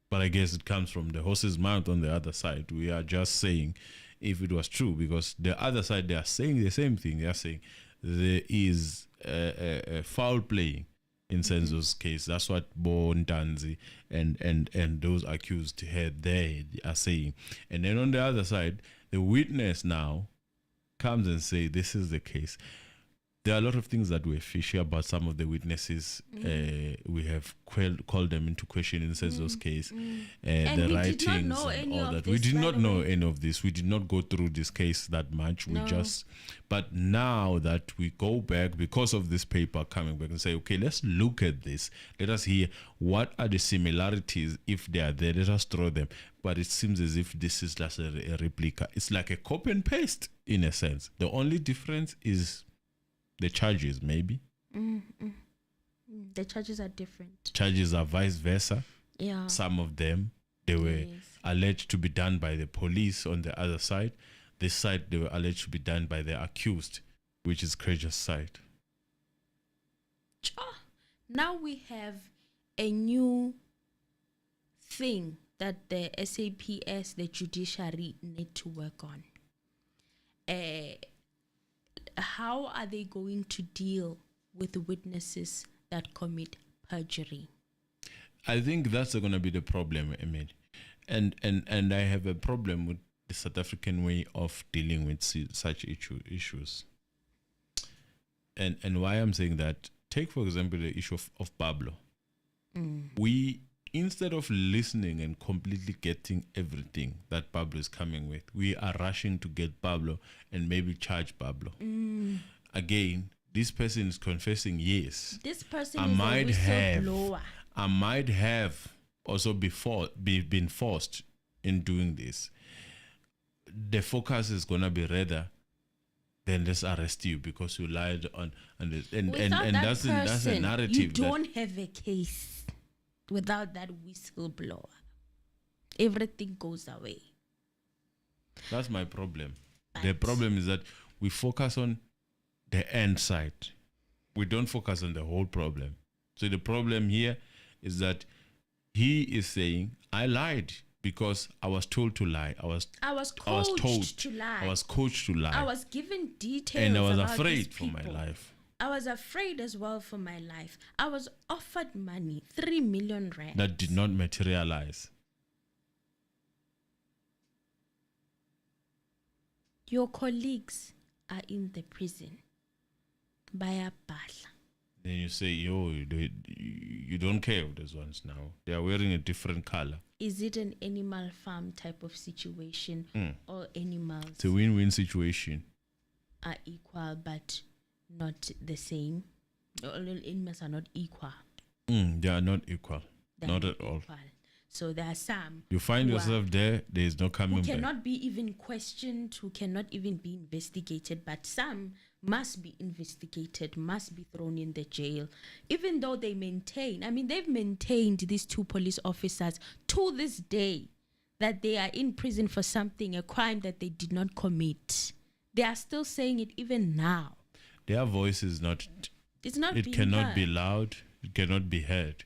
Speaker 1: But I guess it comes from the horse's mouth on the other side. We are just saying if it was true, because the other side, they are saying the same thing. They are saying there is a foul playing in Senzo's case. That's what Bo Ntanzi and those accused had there are saying. And then on the other side, the witness now comes and say this is the case. There are a lot of things that were fishy about some of the witnesses. We have called them into question in Senzo's case. The writings and all that. We did not know any of this. We did not go through this case that much. We just, but now that we go back because of this paper coming back and say, okay, let's look at this. Let us hear what are the similarities. If they are there, let us draw them. But it seems as if this is just a replica. It's like a copy and paste in a sense. The only difference is the charges, maybe.
Speaker 2: The charges are different.
Speaker 1: Charges are vice versa.
Speaker 2: Yeah.
Speaker 1: Some of them, they were alleged to be done by the police on the other side. This side, they were alleged to be done by the accused, which is Krejcir's side.
Speaker 2: Now we have a new thing that the SAPS, the judiciary, need to work on. How are they going to deal with witnesses that commit perjury?
Speaker 1: I think that's going to be the problem, Emil. And I have a problem with the South African way of dealing with such issues. And why I'm saying that, take for example the issue of Pablo. We, instead of listening and completely getting everything that Pablo is coming with, we are rushing to get Pablo and maybe charge Pablo. Again, this person is confessing, yes.
Speaker 2: This person is a whistleblower.
Speaker 1: I might have also been forced in doing this. The focus is going to be rather, then let's arrest you because you lied on this. And that's a narrative.
Speaker 2: You don't have a case without that whistleblower. Everything goes away.
Speaker 1: That's my problem. The problem is that we focus on the end side. We don't focus on the whole problem. So the problem here is that he is saying, I lied because I was told to lie. I was coached to lie. I was coached to lie.
Speaker 2: I was given details.
Speaker 1: And I was afraid for my life.
Speaker 2: I was afraid as well for my life. I was offered money, 3 million rand.
Speaker 1: That did not materialize.
Speaker 2: Your colleagues are in the prison. Baya Bala.
Speaker 1: Then you say, you don't care of those ones now. They are wearing a different color.
Speaker 2: Is it an animal farm type of situation? All animals
Speaker 1: it's a win-win situation.
Speaker 2: Are equal but not the same. All animals are not equal.
Speaker 1: They are not equal. Not at all.
Speaker 2: So there are some.
Speaker 1: You find yourself there is no coming back.
Speaker 2: Who cannot be even questioned, who cannot even be investigated, but some must be investigated, must be thrown in the jail, even though they maintain, they've maintained, these two police officers, to this day, that they are in prison for something, a crime that they did not commit. They are still saying it even now.
Speaker 1: Their voice is not... It cannot be loud. It cannot be heard.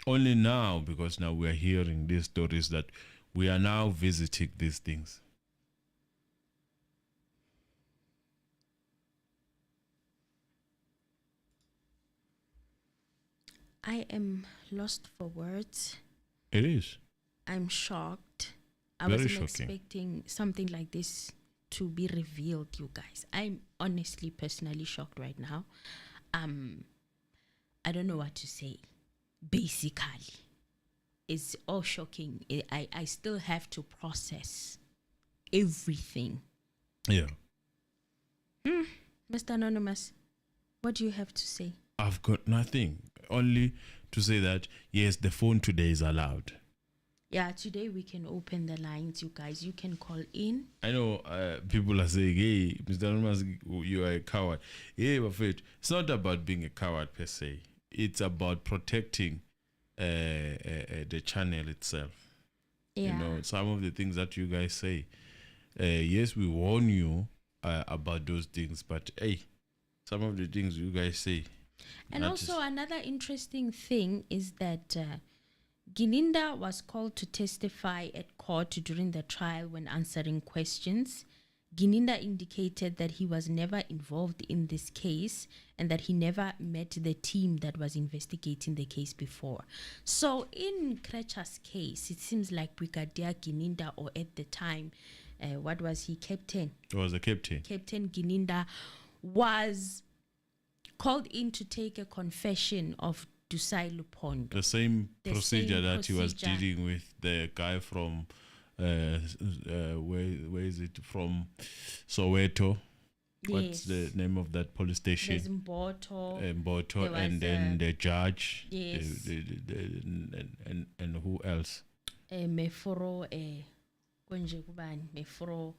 Speaker 1: Only now, because now we are hearing these stories, that we are now visiting these things.
Speaker 2: I am lost for words.
Speaker 1: It is.
Speaker 2: I'm shocked. I
Speaker 1: Very
Speaker 2: wasn't
Speaker 1: shocking.
Speaker 2: expecting something like this to be revealed, you guys. I'm honestly, personally shocked right now. I don't know what to say. Basically, it's all shocking. I still have to process everything.
Speaker 1: Yeah.
Speaker 2: Mr. Anonymous, what do you have to say?
Speaker 1: I've got nothing. Only to say that, yes, the phone today is allowed.
Speaker 2: Yeah, today we can open the lines, you guys. You can call in.
Speaker 1: I know people are saying, hey, Mr. Anonymous, you are a coward. Hey, but it's not about being a coward per se. It's about protecting the channel itself.
Speaker 2: Yeah.
Speaker 1: Some of the things that you guys say. Yes, we warn you about those things, but hey, some of the things you guys say.
Speaker 2: And also another interesting thing is that Gininda was called to testify at court during the trial when answering questions. Gininda indicated that he was never involved in this case and that he never met the team that was investigating the case before. So in Krejcir's case, it seems like Brigadier Gininda, or at the time, what was he, captain?
Speaker 1: He was a captain.
Speaker 2: Captain Gininda was called in to take a confession of Luphondo.
Speaker 1: The same procedure that he was dealing with the guy from where is it, from Soweto? Yes. What's the name of that police station?
Speaker 2: There's Mboto,
Speaker 1: and then the judge.
Speaker 2: Yes.
Speaker 1: And who else?
Speaker 2: Meforo Meforo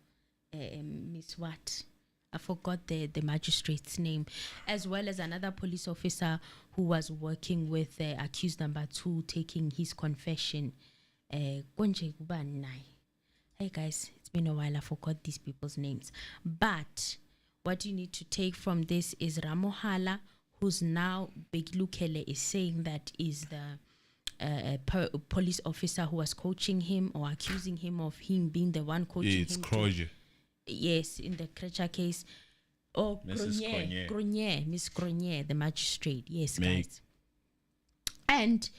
Speaker 2: Miss what? I forgot the magistrate's name, as well as another police officer who was working with accused number 2 taking his confession. Hey guys, it's been a while, I forgot these people's names. But what you need to take from this is Ramohala, who's now Begilukele is saying that is the police officer who was coaching him or accusing him of him being the one coaching
Speaker 1: it's
Speaker 2: him.
Speaker 1: Krejcir.
Speaker 2: Yes, in the Krejcir case. Oh, Grenier, Miss Grenier, the magistrate. Yes, guys. And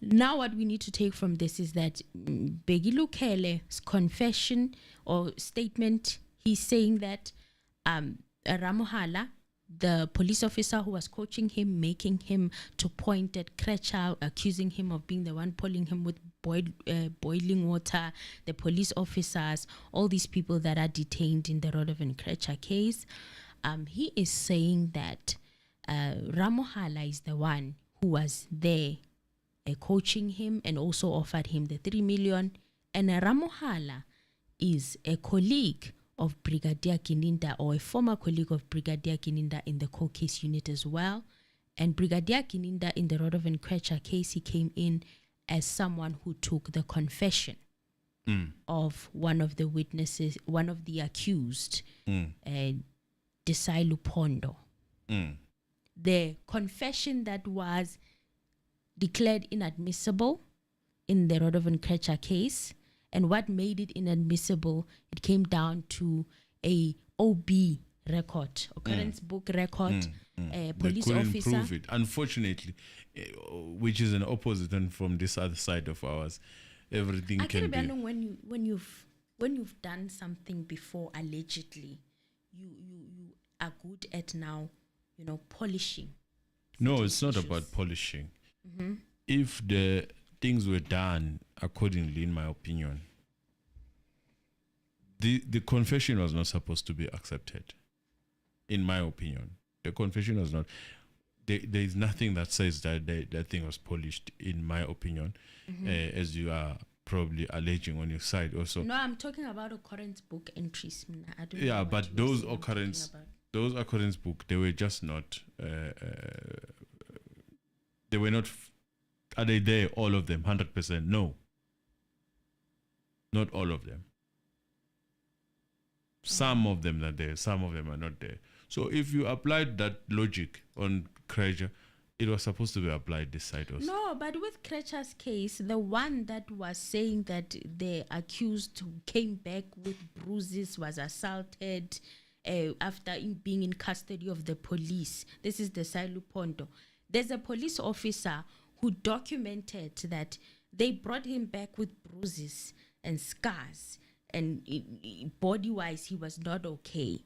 Speaker 2: now what we need to take from this is that Begilukele's confession or statement, he's saying that Ramohala, the police officer who was coaching him, making him to point at Krejcir, accusing him of being the one pulling him with boiling water, the police officers, all these people that are detained in the Radovan Krejcir case. He is saying that Ramohala is the one who was there coaching him and also offered him the 3 million. And Ramohala is a colleague of Brigadier Gininda, or a former colleague of Brigadier Gininda in the court case unit as well. And Brigadier Gininda in the Radovan Krejcir case, he came in as someone who took the confession of one of the witnesses, one of the accused, Luphondo. The confession that was declared inadmissible in the Radovan Krejcir case, and what made it inadmissible, it came down to a OB record, occurrence book record. Police
Speaker 1: they couldn't
Speaker 2: officer
Speaker 1: prove it, unfortunately, which is an opposite and from this other side of ours. Everything can be.
Speaker 2: When you've done something before, allegedly, you are good at now, polishing.
Speaker 1: No, it's not about polishing. If the things were done accordingly, in my opinion, the confession was not supposed to be accepted. In my opinion, the confession was not. There is nothing that says that that thing was polished. In my opinion, as you are probably alleging on your side also.
Speaker 2: No, I'm talking about occurrence book entries. I don't know
Speaker 1: but those occurrence book, they were just not. They were not. Are they there? All of them, 100%? No. Not all of them. Some of them are there. Some of them are not there. So if you applied that logic on Krejcir, it was supposed to be applied this side also.
Speaker 2: No, but with Krejcir's case, the one that was saying that the accused who came back with bruises was assaulted after being in custody of the police. This is the Luphondo. There's a police officer who documented that they brought him back with bruises and scars, and body-wise, he was not okay.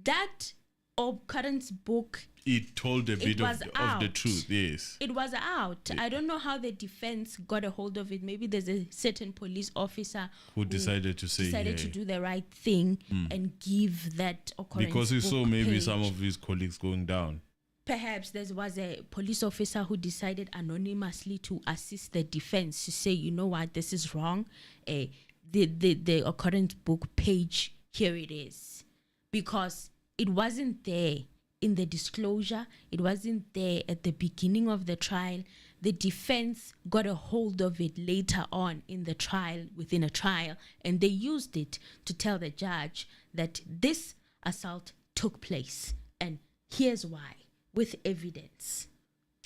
Speaker 2: That occurrence book,
Speaker 1: it told a bit of the truth, yes.
Speaker 2: It was out. I don't know how the defense got a hold of it. Maybe there's a certain police officer who decided to do the right thing and give that occurrence book
Speaker 1: because he saw maybe some of his colleagues going down.
Speaker 2: Perhaps there was a police officer who decided anonymously to assist the defense to say, you know what, this is wrong. The occurrence book page, here it is. Because it wasn't there in the disclosure. It wasn't there at the beginning of the trial. The defense got a hold of it later on in the trial, within a trial, and they used it to tell the judge that this assault took place. And here's why. With evidence.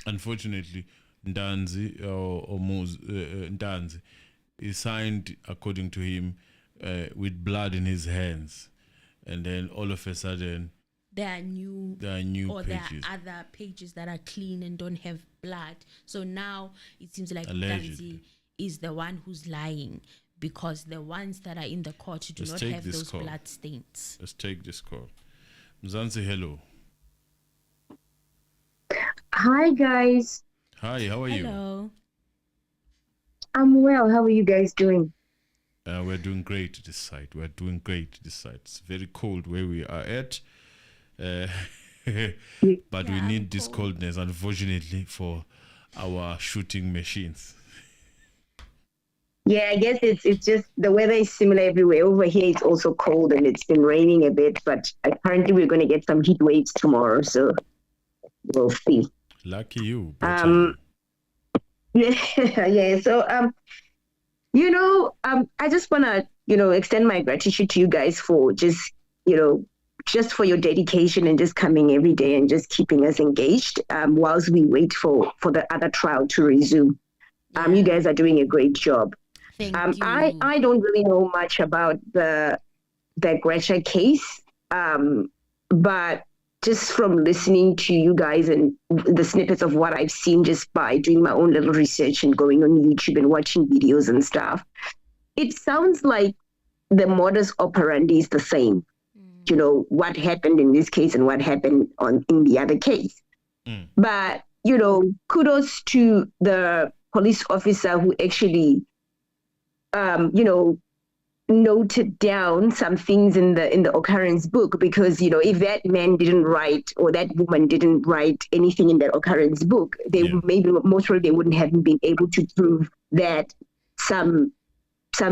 Speaker 1: Unfortunately, Ndanzi or Ndanzi is signed, according to him, with blood in his hands, and then all of a sudden
Speaker 2: there are new or
Speaker 1: pages.
Speaker 2: there are other pages that are clean and don't have blood. So now it seems like
Speaker 1: Allegedly.
Speaker 2: Ndanzi is the one who's lying, because the ones that are in the court do not have those blood stains.
Speaker 1: Let's take this call. Mzansi, hello.
Speaker 3: Hi, guys.
Speaker 1: Hi, how are you?
Speaker 2: Hello.
Speaker 3: I'm well. How are you guys doing?
Speaker 1: We're doing great this side. It's very cold where we are at. But we need this coldness, unfortunately, for our shooting machines.
Speaker 3: Yeah, I guess it's just the weather is similar everywhere. Over here, it's also cold and it's been raining a bit, but apparently we're going to get some heat waves tomorrow, so we'll see.
Speaker 1: Lucky you.
Speaker 3: Yeah. So, I just want to, extend my gratitude to you guys for just for your dedication and just coming every day and just keeping us engaged whilst we wait for the other trial to resume. You guys are doing a great job.
Speaker 2: Thank you.
Speaker 3: I don't really know much about the Krejcir case, but just from listening to you guys and the snippets of what I've seen just by doing my own little research and going on YouTube and watching videos and stuff, it sounds like the modus operandi is the same. What happened in this case and what happened in the other case. But, kudos to the police officer who actually, noted down some things in the occurrence book, because if that man didn't write or that woman didn't write anything in that occurrence book, most probably they wouldn't have been able to prove that some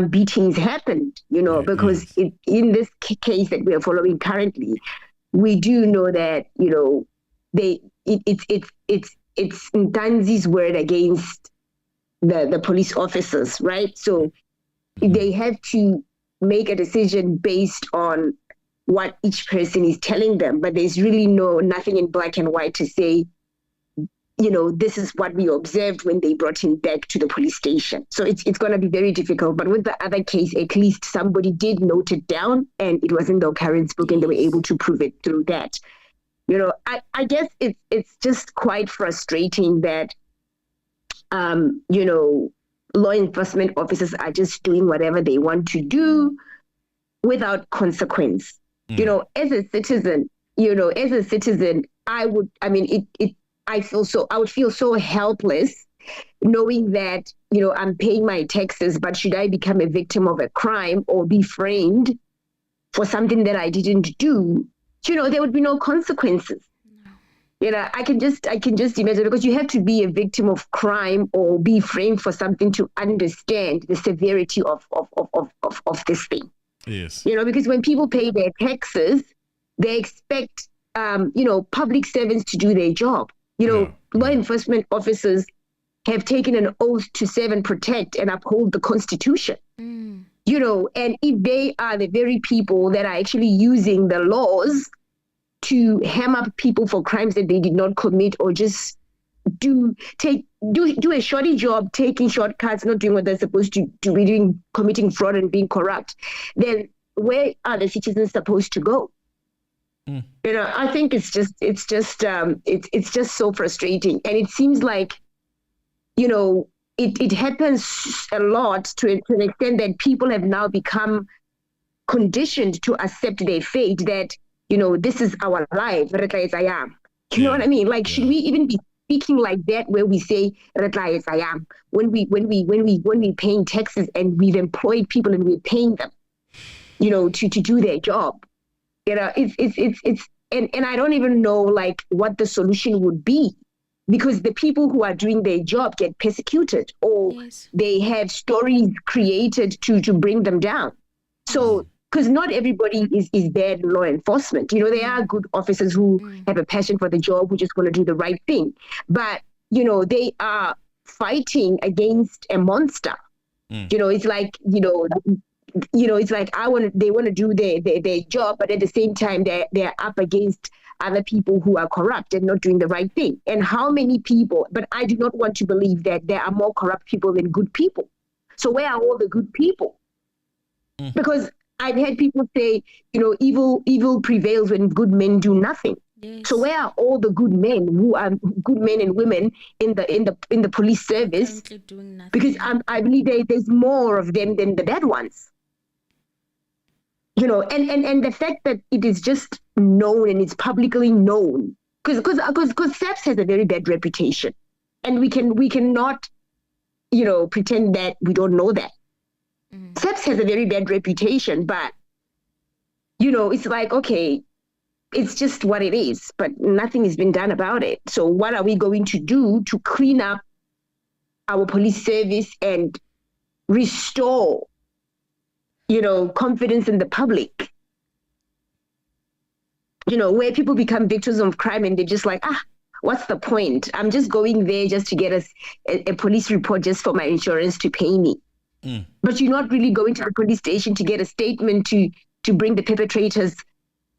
Speaker 3: beatings happened, because in this case that we are following currently, we do know that it's Ndanzi's word against the police officers, right? So they have to make a decision based on what each person is telling them, but there's really nothing in black and white to say, this is what we observed when they brought him back to the police station. So it's going to be very difficult. But with the other case, at least somebody did note it down and it was in the occurrence book and they were able to prove it through that. I guess it's just quite frustrating that, law enforcement officers are just doing whatever they want to do without consequence. As a citizen, I would feel so helpless knowing that, I'm paying my taxes, but should I become a victim of a crime or be framed for something that I didn't do, there would be no consequences. I can just imagine, because you have to be a victim of crime or be framed for something to understand the severity of this thing.
Speaker 1: Yes.
Speaker 3: Because when people pay their taxes, they expect, public servants to do their job. Law enforcement officers have taken an oath to serve and protect and uphold the Constitution. And if they are the very people that are actually using the laws to ham up people for crimes that they did not commit, or just do a shoddy job, taking shortcuts, not doing what they're supposed to be doing, committing fraud and being corrupt, then where are the citizens supposed to go? I think it's just so frustrating, and it seems like it happens a lot to an extent that people have now become conditioned to accept their fate, that this is our life. You know what I mean? Like, should we even be speaking like that, where we say when we paying taxes and we've employed people and we're paying them, to do their job? It's and I don't even know what the solution would be, because the people who are doing their job get persecuted, or they have stories created to bring them down. So, because not everybody is bad in law enforcement. There are good officers who have a passion for the job, who just want to do the right thing. But, they are fighting against a monster. It's like, it's like they want to do their job, but at the same time they're up against other people who are corrupt and not doing the right thing. And how many people, but I do not want to believe that there are more corrupt people than good people. So where are all the good people? Because I've had people say, evil prevails when good men do nothing.
Speaker 2: Yes.
Speaker 3: So where are all the good men who are good men and women in the police service?
Speaker 2: Doing nothing.
Speaker 3: Because I believe there's more of them than the bad ones. And the fact that it is just known and it's publicly known, because SAPS has a very bad reputation, and we cannot, pretend that we don't know that. SAPS has a very bad reputation, but it's like, okay, it's just what it is, but nothing has been done about it. So what are we going to do to clean up our police service and restore, confidence in the public? Where people become victims of crime and they're just like, what's the point? I'm just going there just to get a police report just for my insurance to pay me. But you're not really going to the police station to get a statement to bring the perpetrators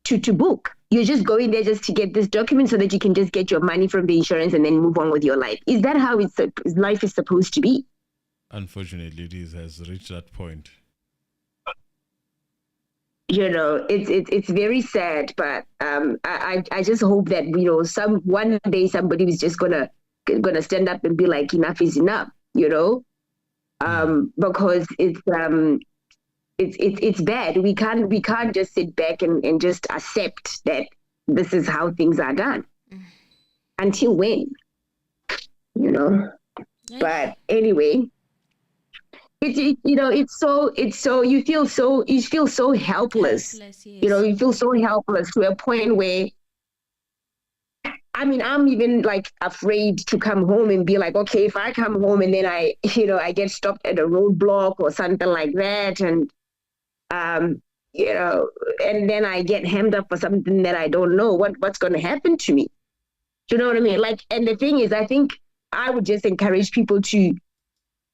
Speaker 3: to book. You're just going there just to get this document so that you can just get your money from the insurance and then move on with your life. Is that how life is supposed to be?
Speaker 1: Unfortunately, it has reached that point.
Speaker 3: It's very sad, but I just hope that one day somebody is just gonna stand up and be like, enough is enough, because it's bad. We can't just sit back and just accept that this is how things are done. Until when?
Speaker 2: Yeah.
Speaker 3: But anyway, it's so you feel so helpless.
Speaker 2: Yes.
Speaker 3: You feel so helpless to a point where, I'm even like afraid to come home and be like, okay, if I come home and then I get stopped at a roadblock or something like that, and and then I get hemmed up for something that I don't know what's going to happen to me. Do you know what I mean? Like, and the thing is, I think I would just encourage people to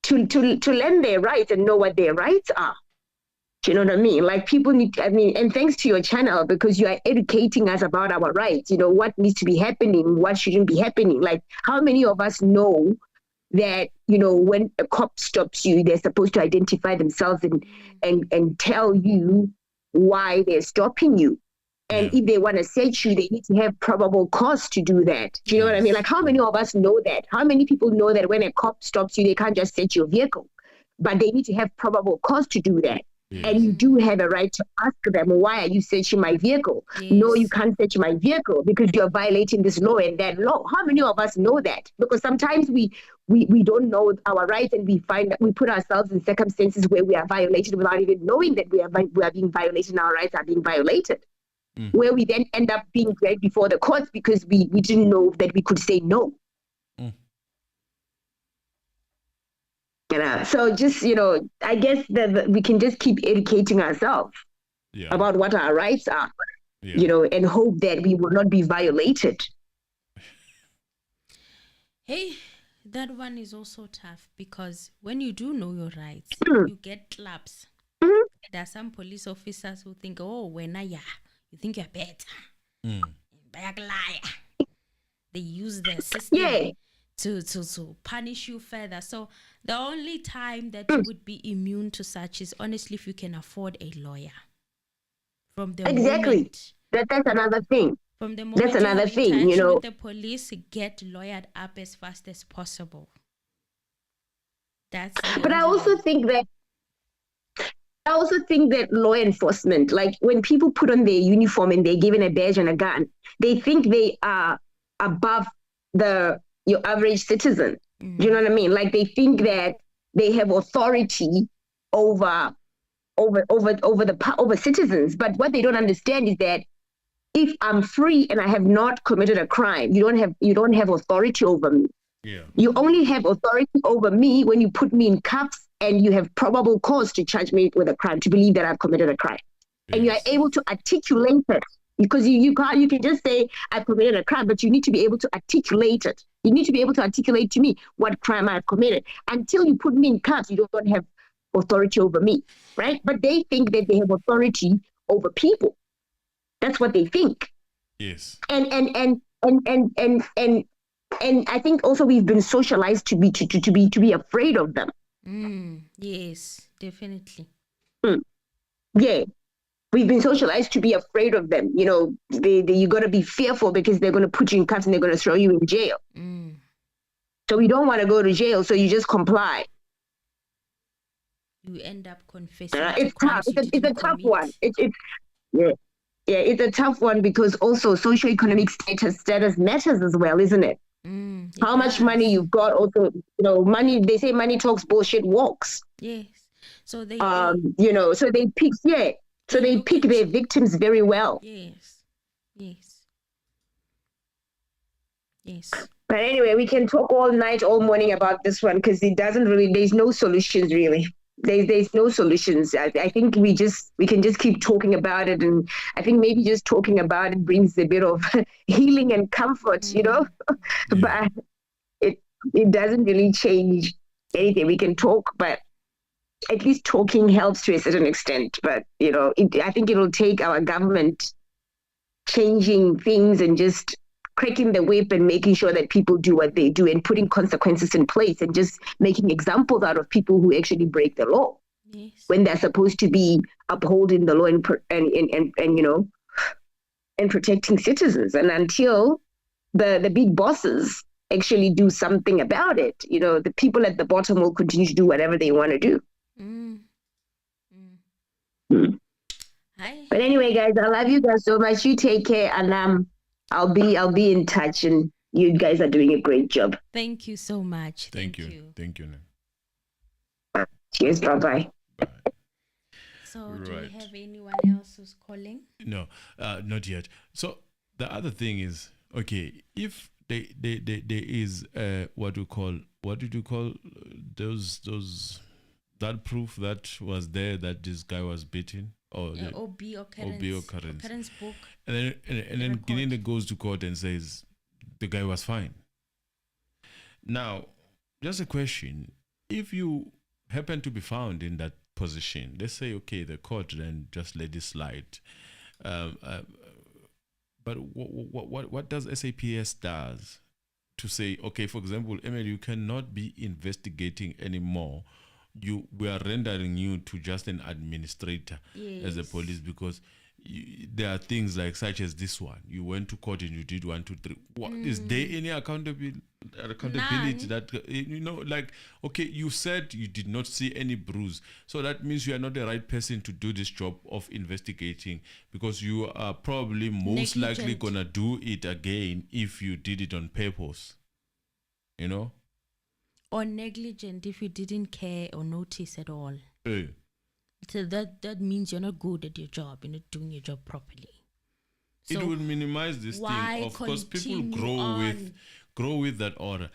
Speaker 3: learn their rights and know what their rights are. Do you know what I mean? Like, people need, and thanks to your channel, because you are educating us about our rights, what needs to be happening, what shouldn't be happening. Like, how many of us know that, when a cop stops you, they're supposed to identify themselves and tell you why they're stopping you. And if they want to search you, they need to have probable cause to do that. Do you know what I mean? Like, how many of us know that? How many people know that when a cop stops you, they can't just search your vehicle, but they need to have probable cause to do that? Yes. And you do have a right to ask them, why are you searching my vehicle? Yes. No, you can't search my vehicle because you're violating this law and that law. How many of us know that? Because sometimes we don't know our rights, and we find that we put ourselves in circumstances where we are violated without even knowing that we are being violated and our rights are being violated. Where we then end up being dragged before the courts because we didn't know that we could say no. So just, I guess that we can just keep educating ourselves about what our rights are, and hope that we will not be violated.
Speaker 2: Hey, that one is also tough, because when you do know your rights, you get claps. There are some police officers who think, you think you're better. Bad liar. They use the system to punish you further. So the only time that you would be immune to such is honestly if you can afford a lawyer. From the moment,
Speaker 3: that's another thing.
Speaker 2: From the moment
Speaker 3: that's another thing,
Speaker 2: with the police, get lawyered up as fast as possible.
Speaker 3: But I also think that law enforcement, like when people put on their uniform and they're given a badge and a gun, they think they are above your average citizen. Do you know what I mean? Like, they think that they have authority over citizens. But what they don't understand is that if I'm free and I have not committed a crime, you don't have authority over me.
Speaker 1: Yeah.
Speaker 3: You only have authority over me when you put me in cuffs and you have probable cause to charge me with a crime, to believe that I've committed a crime. Yes. And you are able to articulate it, because you can just say I've committed a crime, but you need to be able to articulate it. You need to be able to articulate to me what crime I've committed. Until you put me in cuffs, you don't have authority over me, right? But they think that they have authority over people. That's what they think.
Speaker 1: Yes.
Speaker 3: And I think also we've been socialized to be afraid of them.
Speaker 2: Yes, definitely.
Speaker 3: Yeah. We've been socialized to be afraid of them. You know, you got to be fearful because they're going to put you in cuffs and they're going to throw you in jail. So we don't want to go to jail, so you just comply.
Speaker 2: You end up confessing.
Speaker 3: It's tough. It's a tough one. It's a tough one because also socioeconomic status matters as well, isn't it? How much money you've got also, money, they say money talks, bullshit walks.
Speaker 2: Yes. So they
Speaker 3: so they pick they pick their victims very well.
Speaker 2: Yes.
Speaker 3: But anyway, we can talk all night, all morning about this one because there's no solutions really. There's no solutions. I think we can just keep talking about it, and I think maybe just talking about it brings a bit of healing and comfort, but it doesn't really change anything. We can talk, but at least talking helps to a certain extent. But I think it'll take our government changing things and just cracking the whip and making sure that people do what they do and putting consequences in place and just making examples out of people who actually break the law when they're supposed to be upholding the law and protecting citizens. And until the big bosses actually do something about it, the people at the bottom will continue to do whatever they want to do. But anyway, guys, I love you guys so much. You take care, and I'll be in touch, and you guys are doing a great job.
Speaker 2: Thank you so much.
Speaker 1: Thank you.
Speaker 3: Cheers. Bye.
Speaker 2: So do we have anyone else who's calling?
Speaker 1: No, not yet. So the other thing is, okay, if there is what did you call those that proof that was there that this guy was beaten?
Speaker 2: OB occurrence book.
Speaker 1: And then Gininda goes to court and says the guy was fine. Now, just a question: if you happen to be found in that position, let's say, okay, the court then just let it slide. But what does SAPS does to say, okay, for example, Emily, you cannot be investigating anymore. We are rendering you to just an administrator as a police because there are things like such as this one. You went to court and you did 1, 2, 3. What is there any accountability that like, okay, you said you did not see any bruise, so that means you are not the right person to do this job of investigating because you are probably most likely gonna do it again if you did it on purpose.
Speaker 2: Or negligent if you didn't care or notice at all. So that means you're not good at your job. You're not doing your job properly. So
Speaker 1: it will minimize this thing. Of course, people grow with that order.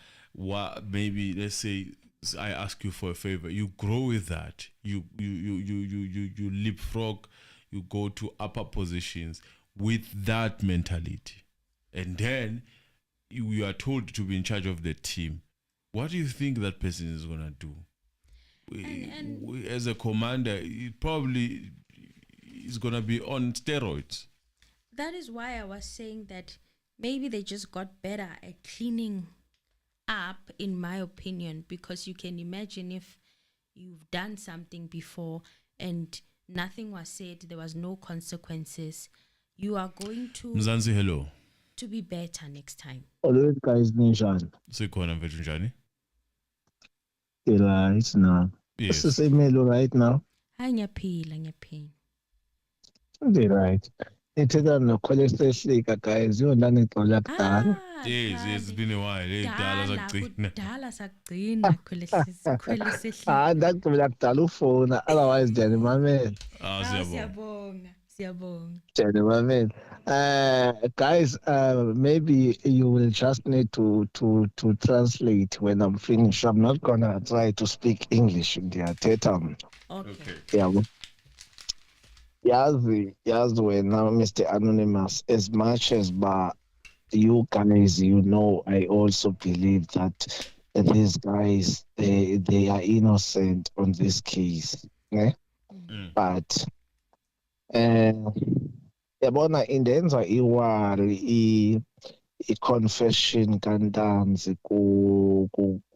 Speaker 1: Maybe let's say I ask you for a favor. You grow with that. You leapfrog. You go to upper positions with that mentality, and then you are told to be in charge of the team. What do you think that person is going to do? As a commander, it probably is going to be on steroids.
Speaker 2: That is why I was saying that maybe they just got better at cleaning up, in my opinion, because you can imagine if you've done something before and nothing was said, there was no consequences, you are going to...
Speaker 1: Mzansi, hello.
Speaker 2: To be better next time.
Speaker 4: Hello, guys. Ninjani.
Speaker 1: Sikhona mfethu njani?
Speaker 4: Right now.
Speaker 1: Yes.
Speaker 4: This is Emelo right now.
Speaker 2: Ngiyaphila.
Speaker 4: Okay, right. Ithetha nokhole sehlika guys. Yona ngixola kudala.
Speaker 1: Yes, it's been a while.
Speaker 2: Dala sagcina khole sehlika.
Speaker 4: Ndagcina kudala ufona, otherwise then mamela.
Speaker 2: Siyabonga.
Speaker 4: Guys, maybe you will just need to translate when I'm finished. I'm not gonna try to speak English in the theater.
Speaker 2: Okay.
Speaker 4: Yeah. Yazi when now, Mr. Anonymous, as much as you guys, I also believe that these guys they are innocent on this case. Eh? But yabona indenza iwari i-confession kantanzi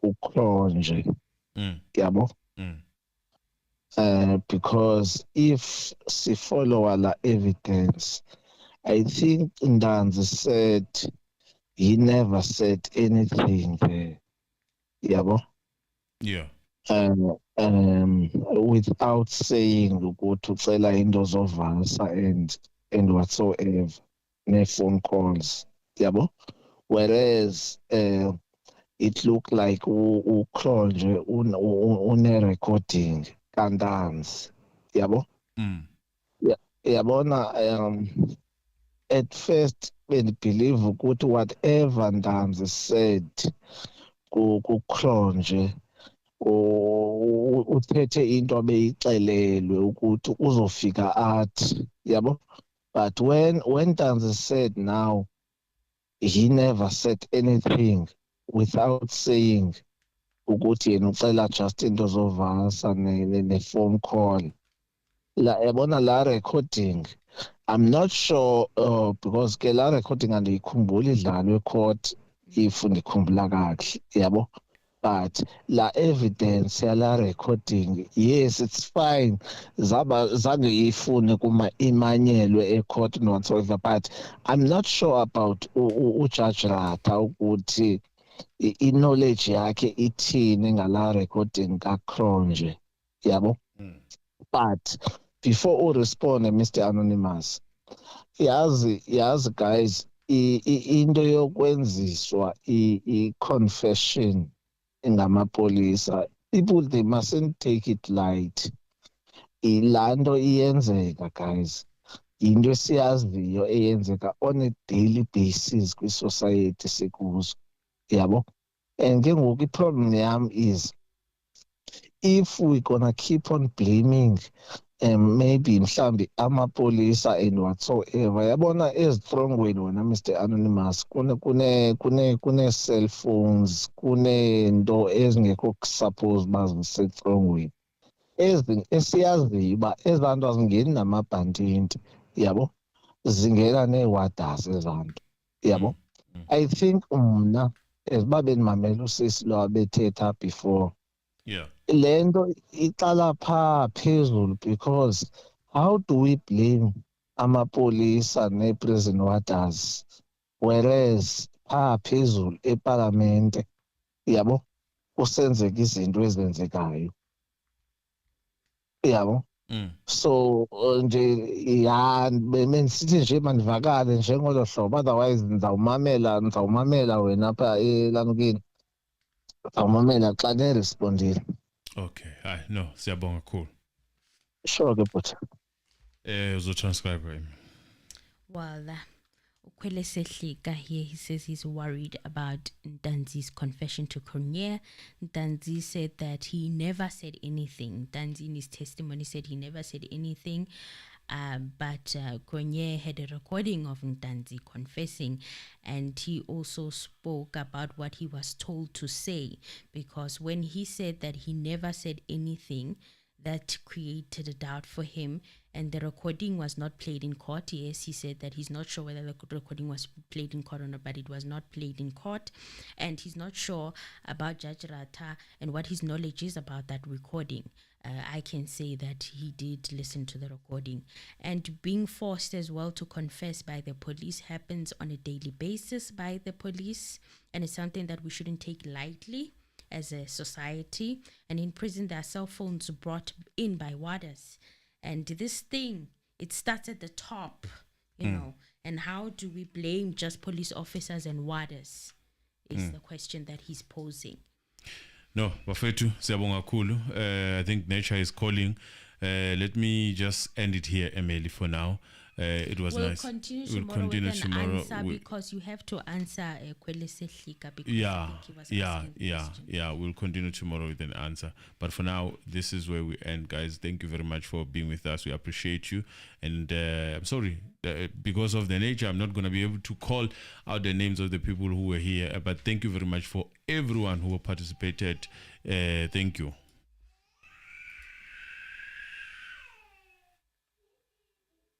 Speaker 4: kukhonje yabo. Because if follow la evidence, I think Ndanzi said he never said anything there. Yabo?
Speaker 1: Yeah.
Speaker 4: Without saying ukuthi ucela into zovasa and whatsoever, ne phone calls. Yabo? Whereas it looked like uKronje une recording kantanzi. Yabo? Yabona, at first believe ukuthi whatever Ndanzi said kuKronje uthethe into abeyixelelwe ukuthi uzofika athi, yabo. But when Ndanzi said now he never said anything without saying ukuthi yena ucela just into zovasa ne phone call, la yabona la recording, I'm not sure because ke la recording andiyikhumbuli idlalwe court if ndikhumbula kahle, yabo. But la evidence yala recording, yes, it's fine. Zange yifune kuma imanyelwe court and whatsoever, but I'm not sure about Judge Rata ukuthi i-knowledge yakhe ithini ngala recording kaKronje, yabo. But before u respond, Mr. Anonymous, yazi guys, into yokwenziswa i-confession ngamapolisa, people, they mustn't take it light. Ilando iyenzeka guys, into esiyaziyo eyenzeka on a daily basis kwi-society sekuzo, yabo. And ke ngoku i-problem yam is, if we're gonna keep on blaming maybe mhlambi amapolisa and whatsoever, yabona ezitrongweni wena Mr. Anonymous kune cell phones, kunento ezingekho suppose bazisetrongweni, esiyaziyo uba ezanto azingeni namabhantinti, yabo, zingena neewadas ezanto, yabo. I think mna as uba bendimamela usisi lo abethetha before,
Speaker 1: yeah,
Speaker 4: lento iqala phaa phezulu, because how do we blame amapolisa ne-prison warders whereas phaa phezulu epalamente, yabo, kusenzeka izinto ezenzekayo, yabo. So nje bendisithi nje mandivakale njengolo hlobo, otherwise ndizawumamela wena apha elamkini, ndizawumamela xa nerespondile.
Speaker 1: Okay, hayi, no, siyabonga kakhulu.
Speaker 4: Sure ke bhuti.
Speaker 1: Uzotranscribe.
Speaker 2: Well, Ukwele Sehlika here, he says he's worried about Ndanzi's confession to Krejcir. Ndanzi said that he never said anything. Ndanzi in his testimony said he never said anything. But Krejcir had a recording of Ndanzi confessing, and he also spoke about what he was told to say, because when he said that he never said anything, that created a doubt for him, and the recording was not played in court. Yes, he said that he's not sure whether the recording was played in court or not, but it was not played in court, and he's not sure about Judge Rata and what his knowledge is about that recording. I can say that he did listen to the recording, and being forced as well to confess by the police happens on a daily basis by the police, and it's something that we shouldn't take lightly as a society. And in prison, there are cell phones brought in by warders, and this thing, it starts at the top, you know. And how do we blame just police officers and warders is the question that he's posing.
Speaker 1: No, bafethu, siyabonga kakhulu. I think nature is calling. Let me just end it here, Emily, for now. It was
Speaker 2: we'll
Speaker 1: nice.
Speaker 2: Continue
Speaker 1: we'll
Speaker 2: tomorrow
Speaker 1: continue
Speaker 2: with an
Speaker 1: tomorrow
Speaker 2: answer, because you have to answer Kwele Sehlika, because
Speaker 1: yeah,
Speaker 2: I think he was asking the question.
Speaker 1: we'll continue tomorrow with an answer. But for now, this is where we end, guys. Thank you very much for being with us. We appreciate you. And I'm sorry, because of the nature, I'm not going to be able to call out the names of the people who were here. But thank you very much for everyone who participated. Thank you.